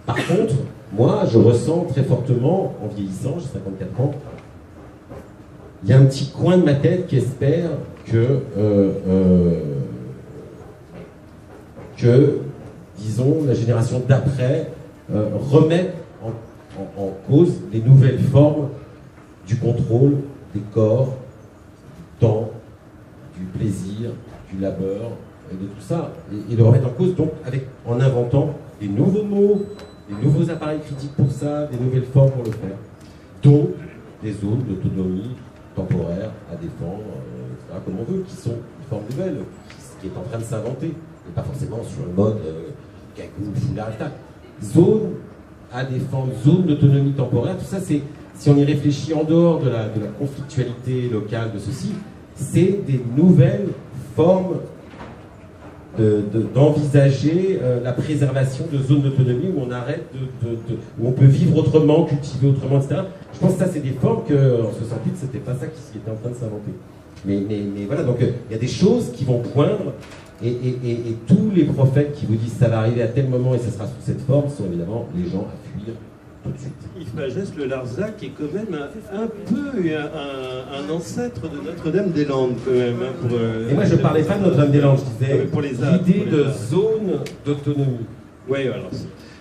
Par contre, moi, je ressens très fortement, en vieillissant, j'ai 54 ans, il y a un petit coin de ma tête qui espère que disons, la génération d'après remet en cause les nouvelles formes du contrôle des corps, du temps, du plaisir, du labeur, et de tout ça, et le remettre en cause donc en inventant des nouveaux mots, des nouveaux appareils critiques pour ça, des nouvelles formes pour le faire, dont des zones d'autonomie temporaire à défendre, etc., comme on veut, qui sont une forme nouvelle, qui est en train de s'inventer, et pas forcément sur le mode cagoule, foulard, etc. Zone à défendre, zone d'autonomie temporaire, tout ça, c'est, si on y réfléchit en dehors de la conflictualité locale de ceci, c'est des nouvelles formes d'envisager la préservation de zones d'autonomie où on arrête où on peut vivre autrement, cultiver autrement, etc. Je pense que ça, c'est des formes qu'en 68, c'était pas ça qui était en train de s'inventer. Mais voilà, donc il y a des choses qui vont poindre, et tous les prophètes qui vous disent ça va arriver à tel moment et ça sera sous cette forme sont évidemment les gens à fuir tout de suite. Yves Pagès, le Larzac est quand même un peu un ancêtre de Notre-Dame-des-Landes, quand même. Et moi, je ne parlais pas de Notre-Dame-des-Landes, je disais pour l'idée de zone d'autonomie. Oui, alors.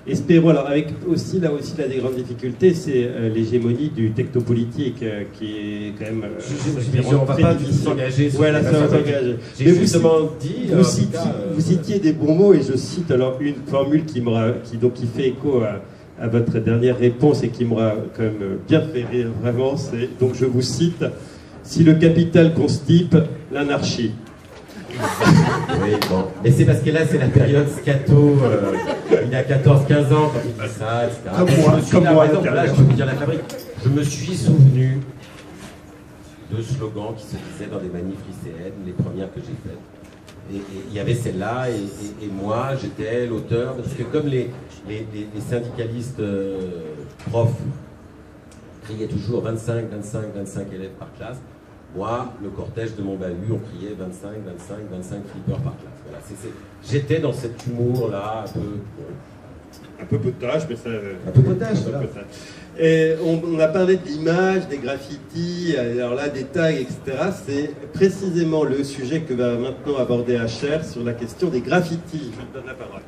Espérons, alors, avec aussi, là aussi, la des grandes difficultés, c'est l'hégémonie du technopolitique, qui est quand même. On ne va pas s'engager sur voilà, ça va s'engager. J'ai justement dit. Vous citiez des bons mots, et je cite alors une formule qui fait écho à votre dernière réponse et qui m'aura quand même bien fait rire, vraiment. C'est, donc je vous cite, si le capital constipe, l'anarchie. Oui, bon. Et c'est parce que là, c'est la période scato, il y a 14-15 ans, quand il dit ça, etc. Comme moi, là, je peux vous dire la fabrique. Je me suis souvenu de slogans qui se disaient dans des manifs lycéennes, les premières que j'ai faites. Et il y avait celle-là, et moi, j'étais l'auteur, parce que comme les syndicalistes profs criaient toujours 25 élèves par classe, moi, le cortège de mon bahut, on criait 25 flippers par classe. Voilà, j'étais dans cet humour-là, un peu potage, mais ça... Un peu potage, voilà. Et on a parlé de l'image, des graffitis, alors là, des tags, etc. C'est précisément le sujet que va maintenant aborder HR sur la question des graffitis. Je te donne la parole.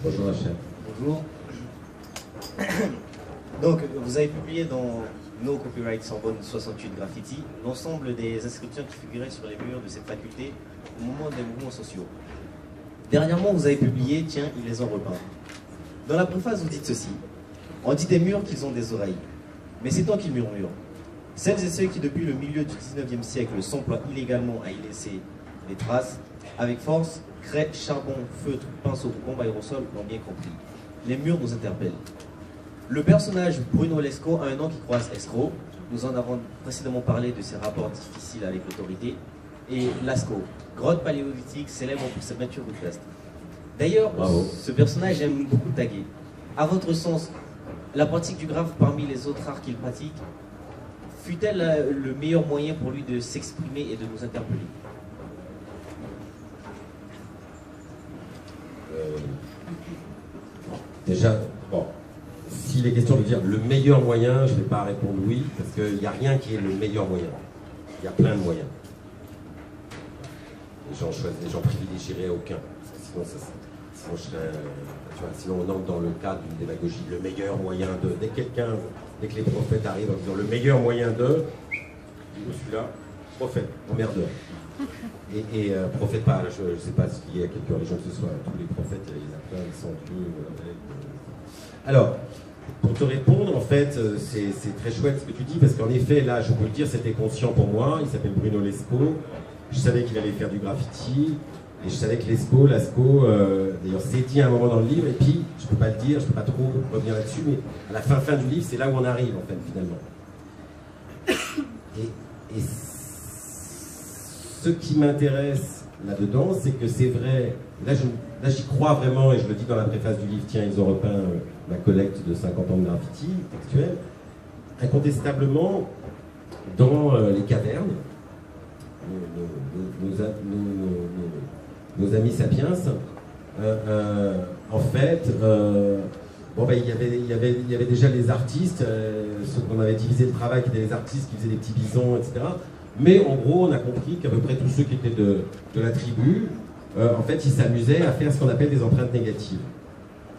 Bonjour HR. Bonjour. Donc, vous avez publié dans No Copyright Sorbonne 68 Graffiti l'ensemble des inscriptions qui figuraient sur les murs de cette faculté au moment des mouvements sociaux. Dernièrement, vous avez publié « Tiens, ils les ont repeints ». Dans la préface, vous dites ceci. On dit des murs qu'ils ont des oreilles, mais c'est toi qui murmures. Celles et ceux qui, depuis le milieu du 19e siècle, s'emploient illégalement à y laisser des traces, avec force, craie, charbon, feutre, pinceau ou bombe aérosol l'ont bien compris. Les murs nous interpellent. Le personnage Bruno Lescaut a un nom qui croise escroc. Nous en avons précédemment parlé de ses rapports difficiles avec l'autorité. Et Lascaux, grotte paléolithique célèbre pour sa peinture rupestre. D'ailleurs, ce personnage aime beaucoup taguer. À votre sens, la pratique du graphe parmi les autres arts qu'il pratique fut-elle le meilleur moyen pour lui de s'exprimer et de nous interpeller? Déjà, bon, s'il est question de dire le meilleur moyen, je ne vais pas répondre oui, parce qu'il n'y a rien qui est le meilleur moyen. Il y a plein de moyens. Les gens privilégieraient aucun. Parce que sinon, on entre dans le cadre d'une démagogie. Le meilleur moyen de. Dès que les prophètes arrivent en disant le meilleur moyen de. Celui-là, prophète, emmerdeur. Et prophète pas, je ne sais pas s'il y a quelque religion que ce soit. Tous les prophètes, il y en a plein, ils sont Dieu. Alors, pour te répondre, en fait, c'est très chouette ce que tu dis, parce qu'en effet, là, je peux le dire, c'était conscient pour moi. Il s'appelle Bruno Lescaut. Je savais qu'il allait faire du graffiti. Et je savais que Lascaux, d'ailleurs, c'est dit à un moment dans le livre, et puis, je ne peux pas le dire, je ne peux pas trop revenir là-dessus, mais à la fin du livre, c'est là où on arrive, en fait, finalement. Et ce qui m'intéresse là-dedans, c'est que c'est vrai, là j'y crois vraiment, et je le dis dans la préface du livre, tiens, ils ont repeint ma collecte de 50 ans de graffiti textuel, incontestablement, dans les cavernes, nos amis sapiens, en fait, il y avait déjà les artistes, ceux qu'on avait divisé le travail, qui étaient les artistes qui faisaient des petits bisons, etc. Mais en gros, on a compris qu'à peu près tous ceux qui étaient de la tribu, en fait, ils s'amusaient à faire ce qu'on appelle des empreintes négatives,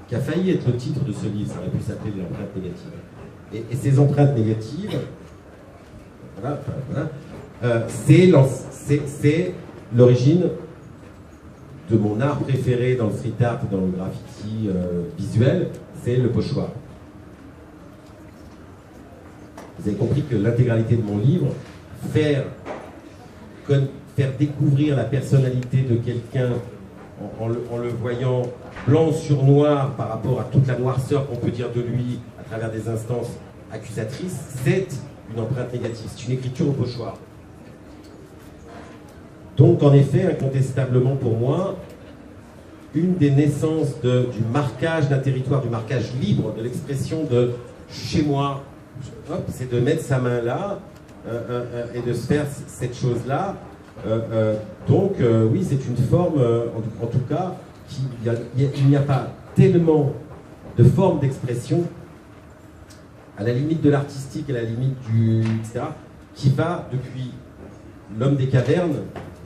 qui a failli être le titre de ce livre, ça aurait pu s'appeler les empreintes négatives. Et ces empreintes négatives, c'est l'origine de mon art préféré dans le street art et dans le graffiti visuel, c'est le pochoir. Vous avez compris que l'intégralité de mon livre, faire découvrir la personnalité de quelqu'un en le voyant blanc sur noir par rapport à toute la noirceur qu'on peut dire de lui à travers des instances accusatrices, c'est une empreinte négative, c'est une écriture au pochoir. Donc en effet, incontestablement pour moi, une des naissances du marquage d'un territoire, du marquage libre, de l'expression de chez moi, c'est de mettre sa main là et de se faire cette chose-là. Donc oui, c'est une forme, en tout cas, il n'y a pas tellement de formes d'expression, à la limite de l'artistique, à la limite du etc., qui va depuis l'homme des cavernes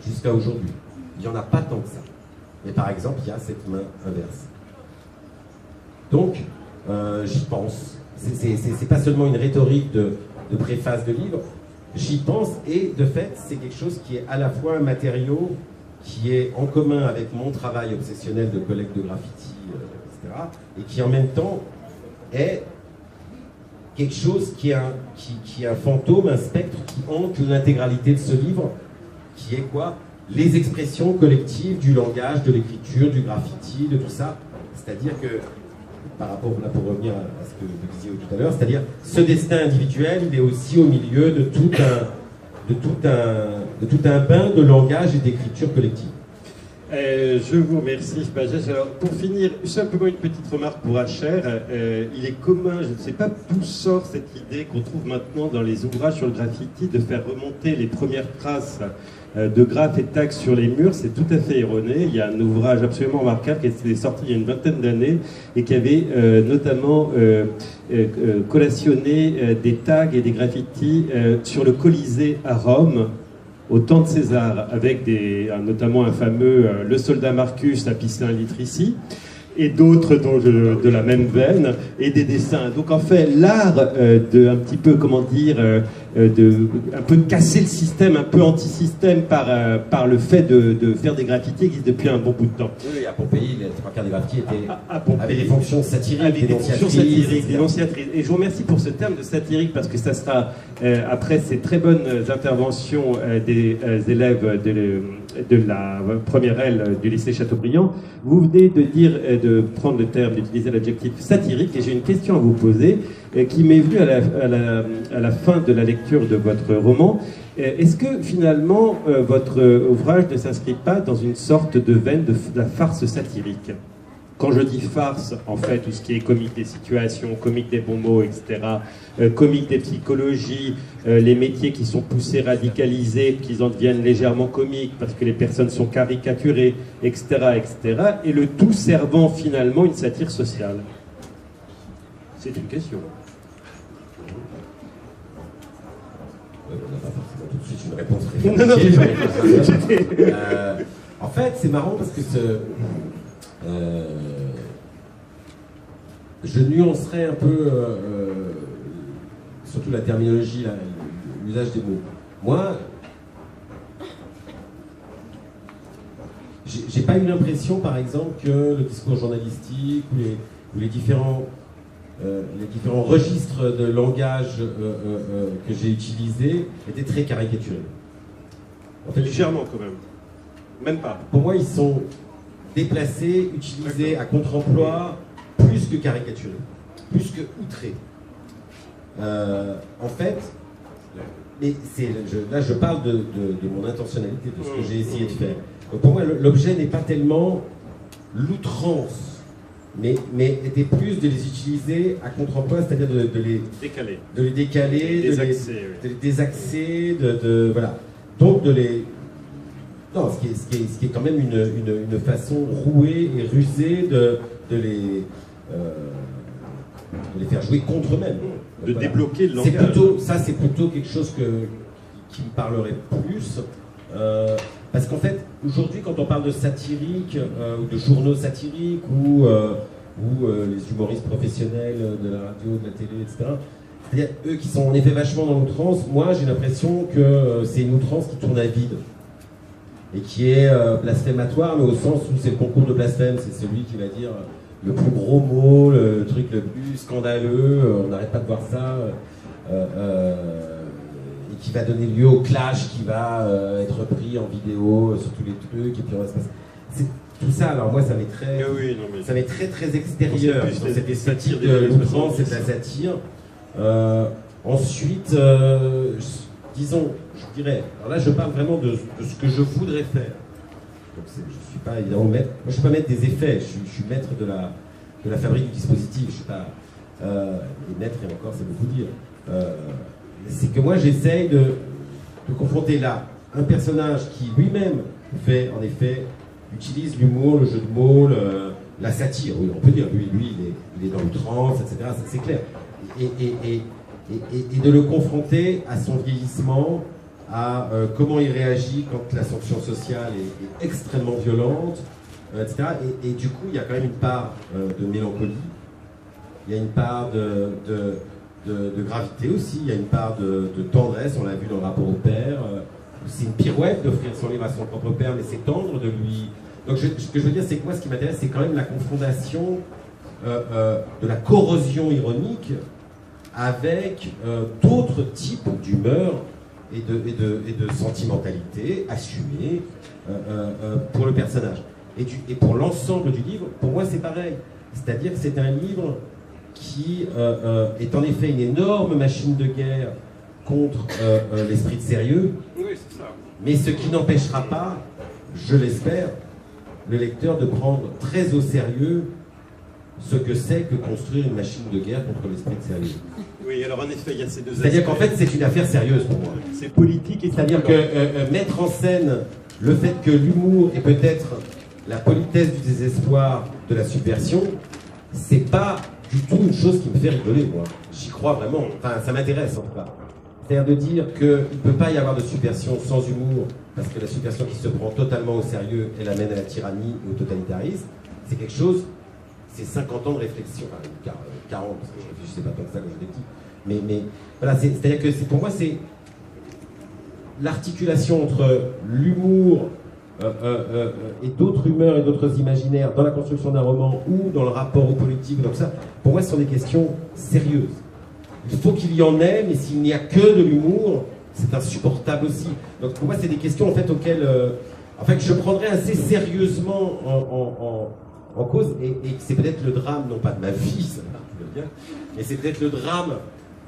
jusqu'à aujourd'hui. Il n'y en a pas tant que ça. Mais par exemple, il y a cette main inverse. Donc, j'y pense. C'est pas seulement une rhétorique de préface de livre, j'y pense, et de fait, c'est quelque chose qui est à la fois un matériau qui est en commun avec mon travail obsessionnel de collègue de graffiti, etc., et qui en même temps est quelque chose qui est un fantôme, un spectre qui hante l'intégralité de ce livre, qui est quoi? Les expressions collectives du langage, de l'écriture, du graffiti, de tout ça. C'est-à-dire que, par rapport, là, pour revenir à ce que vous disiez tout à l'heure, c'est-à-dire ce destin individuel, il est aussi au milieu de tout un bain de langage et d'écriture collective. Je vous remercie, Pagès. Alors, pour finir, simplement une petite remarque pour Asher. Il est commun, je ne sais pas d'où sort cette idée qu'on trouve maintenant dans les ouvrages sur le graffiti de faire remonter les premières traces de graphes et de tags sur les murs. C'est tout à fait erroné. Il y a un ouvrage absolument remarquable qui est sorti il y a une vingtaine d'années et qui avait notamment collationné des tags et des graffitis sur le Colisée à Rome au temps de César, avec notamment un fameux le soldat Marcus a pissé un litre ici, et d'autres de la même veine, et des dessins. Donc en fait, l'art de un petit peu, comment dire, un peu de casser le système, un peu anti-système par le fait de faire des graffitis existe depuis un bon bout de temps. Oui, à Pompéi, les trois quarts des graffitis avaient des fonctions satiriques, dénonciatrices. Et je vous remercie pour ce terme de satirique, parce que ça sera, après ces très bonnes interventions des élèves de la première aile du lycée Chateaubriand, vous venez de prendre le terme, d'utiliser l'adjectif satirique, et j'ai une question à vous poser qui m'est venue à la fin de la lecture de votre roman. Est-ce que finalement votre ouvrage ne s'inscrit pas dans une sorte de veine de la farce satirique? quand je dis farce, en fait, tout ce qui est comique des situations, comique des bons mots, etc., comique des psychologies, les métiers qui sont poussés, radicalisés, qu'ils en deviennent légèrement comiques parce que les personnes sont caricaturées, etc., etc., et le tout servant finalement une satire sociale. C'est une question. On n'a pas forcément tout de suite une réponse réfléchie. En fait, c'est marrant parce que je nuancerais un peu, surtout la terminologie, l'usage des mots. Moi, j'ai pas eu l'impression, par exemple, que le discours journalistique ou les différents registres de langage que j'ai utilisés étaient très caricaturés. En fait, légèrement quand même. Même pas. Pour moi, ils sont déplacés, utilisés à contre-emploi, plus que caricaturés, plus que outrés. En fait, mais là je parle de mon intentionnalité, de ce que j'ai essayé de faire. Donc pour moi, l'objet n'est pas tellement l'outrance, mais était plus de les utiliser à contre-emploi, c'est-à-dire de les décaler, de les désaxer, voilà. Donc de les... Non, ce qui est quand même une façon rouée et rusée de les faire jouer contre eux-mêmes. De débloquer le langage. C'est plutôt quelque chose qui me parlerait plus. Parce qu'en fait, aujourd'hui, quand on parle de satirique, ou de journaux satiriques, ou les humoristes professionnels de la radio, de la télé, etc., c'est-à-dire eux qui sont en effet vachement dans l'outrance, moi j'ai l'impression que c'est une outrance qui tourne à vide. Et qui est blasphématoire, mais au sens où c'est le concours de blasphème, c'est celui qui va dire le plus gros mot, le truc le plus scandaleux, on n'arrête pas de voir ça, et qui va donner lieu au clash, qui va être pris en vidéo sur tous les trucs, et puis on va se passer. C'est tout ça, alors moi ça m'est très, ça m'est très extérieur, dans cette esthétique de l'outrance et de la satire. Ensuite, disons, je dirais, alors là je parle vraiment de ce que je voudrais faire. Donc je ne suis pas évidemment maître, moi je ne suis pas maître des effets, je suis maître de la fabrique du dispositif, je ne suis pas maître, et encore c'est beaucoup dire. C'est que moi j'essaye de confronter là un personnage qui lui-même fait en effet, utilise l'humour, le jeu de mots, la satire, oui on peut dire, lui il est dans l'outrance, etc., c'est clair. Et de le confronter à son vieillissement, à comment il réagit quand la sanction sociale est extrêmement violente, etc. Et du coup, il y a quand même une part de mélancolie, il y a une part de gravité aussi, il y a une part de tendresse, on l'a vu dans le rapport au père. C'est une pirouette d'offrir son livre à son propre père, mais c'est tendre de lui... Donc ce que je veux dire, c'est que moi, ce qui m'intéresse, c'est quand même la confrontation de la corrosion ironique avec d'autres types d'humeur et de sentimentalité assumée pour le personnage. Et pour l'ensemble du livre, pour moi c'est pareil. C'est-à-dire que c'est un livre qui est en effet une énorme machine de guerre contre l'esprit de sérieux, oui, c'est ça. Mais ce qui n'empêchera pas, je l'espère, le lecteur de prendre très au sérieux ce que c'est que construire une machine de guerre contre l'esprit de sérieux. Oui, alors en effet, il y a ces deux aspects. C'est-à-dire qu'en fait, c'est une affaire sérieuse pour moi. C'est politique et c'est-à-dire que mettre en scène le fait que l'humour est peut-être la politesse du désespoir de la subversion, c'est pas du tout une chose qui me fait rigoler, moi. J'y crois vraiment. Enfin, ça m'intéresse en tout cas. C'est-à-dire de dire qu'il ne peut pas y avoir de subversion sans humour, parce que la subversion qui se prend totalement au sérieux, elle amène à la tyrannie et au totalitarisme. C'est quelque chose, c'est 50 ans de réflexion, enfin 40, parce que je réfléchissais pas tant que ça quand j'étais petit. Mais voilà, c'est-à-dire que pour moi, c'est l'articulation entre l'humour et d'autres humeurs et d'autres imaginaires dans la construction d'un roman ou dans le rapport au politique, donc ça, pour moi, ce sont des questions sérieuses. Il faut qu'il y en ait, mais s'il n'y a que de l'humour, c'est insupportable aussi. Donc pour moi, c'est des questions en fait auxquelles en fait, je prendrais assez sérieusement en cause, et c'est peut-être le drame, non pas de ma vie, ça va bien, mais c'est peut-être le drame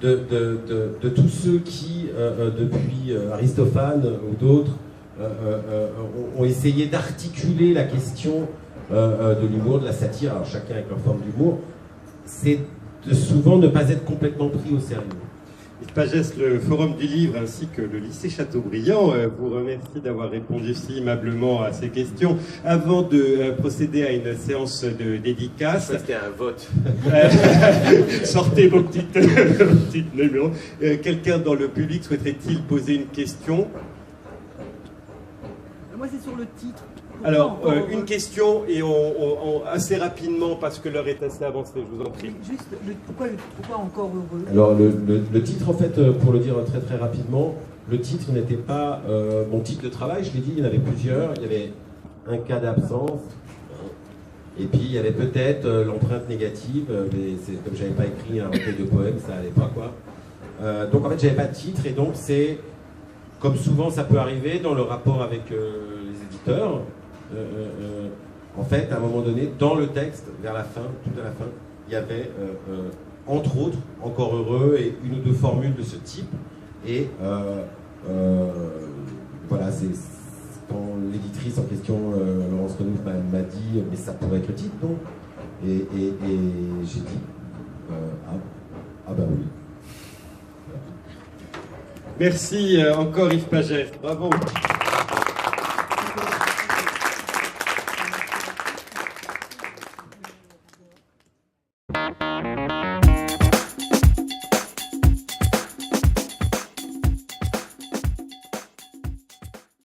de tous ceux qui, depuis Aristophane ou d'autres, ont essayé d'articuler la question de l'humour, de la satire, alors chacun avec leur forme d'humour, c'est de souvent ne pas être complètement pris au sérieux. Yves Pagès, le Forum du Livre ainsi que le lycée Chateaubriand vous remercie d'avoir répondu si aimablement à ces questions. Avant de procéder à une séance de dédicace... C'était un vote. Sortez vos petites numéros. Quelqu'un dans le public souhaiterait-il poser une question? Moi, c'est sur le titre. Alors, une question et assez rapidement parce que l'heure est assez avancée, je vous en prie. Juste, pourquoi encore heureux? Alors, le titre, en fait, pour le dire très très rapidement, le titre n'était pas mon titre de travail, je l'ai dit, il y en avait plusieurs. Il y avait un cas d'absence, et puis il y avait peut-être l'empreinte négative, mais comme j'avais pas écrit un recueil de poèmes, ça allait pas, quoi. Donc, en fait, j'avais pas de titre, et donc c'est, comme souvent ça peut arriver dans le rapport avec les éditeurs, en fait, à un moment donné, dans le texte, vers la fin, tout à la fin, il y avait, entre autres, encore heureux, et une ou deux formules de ce type. Et voilà, c'est quand l'éditrice en question, Laurence Renouf, m'a dit, mais ça pourrait être le titre, non? Et j'ai dit, ah bah oui. Merci encore Yves Pagès, bravo.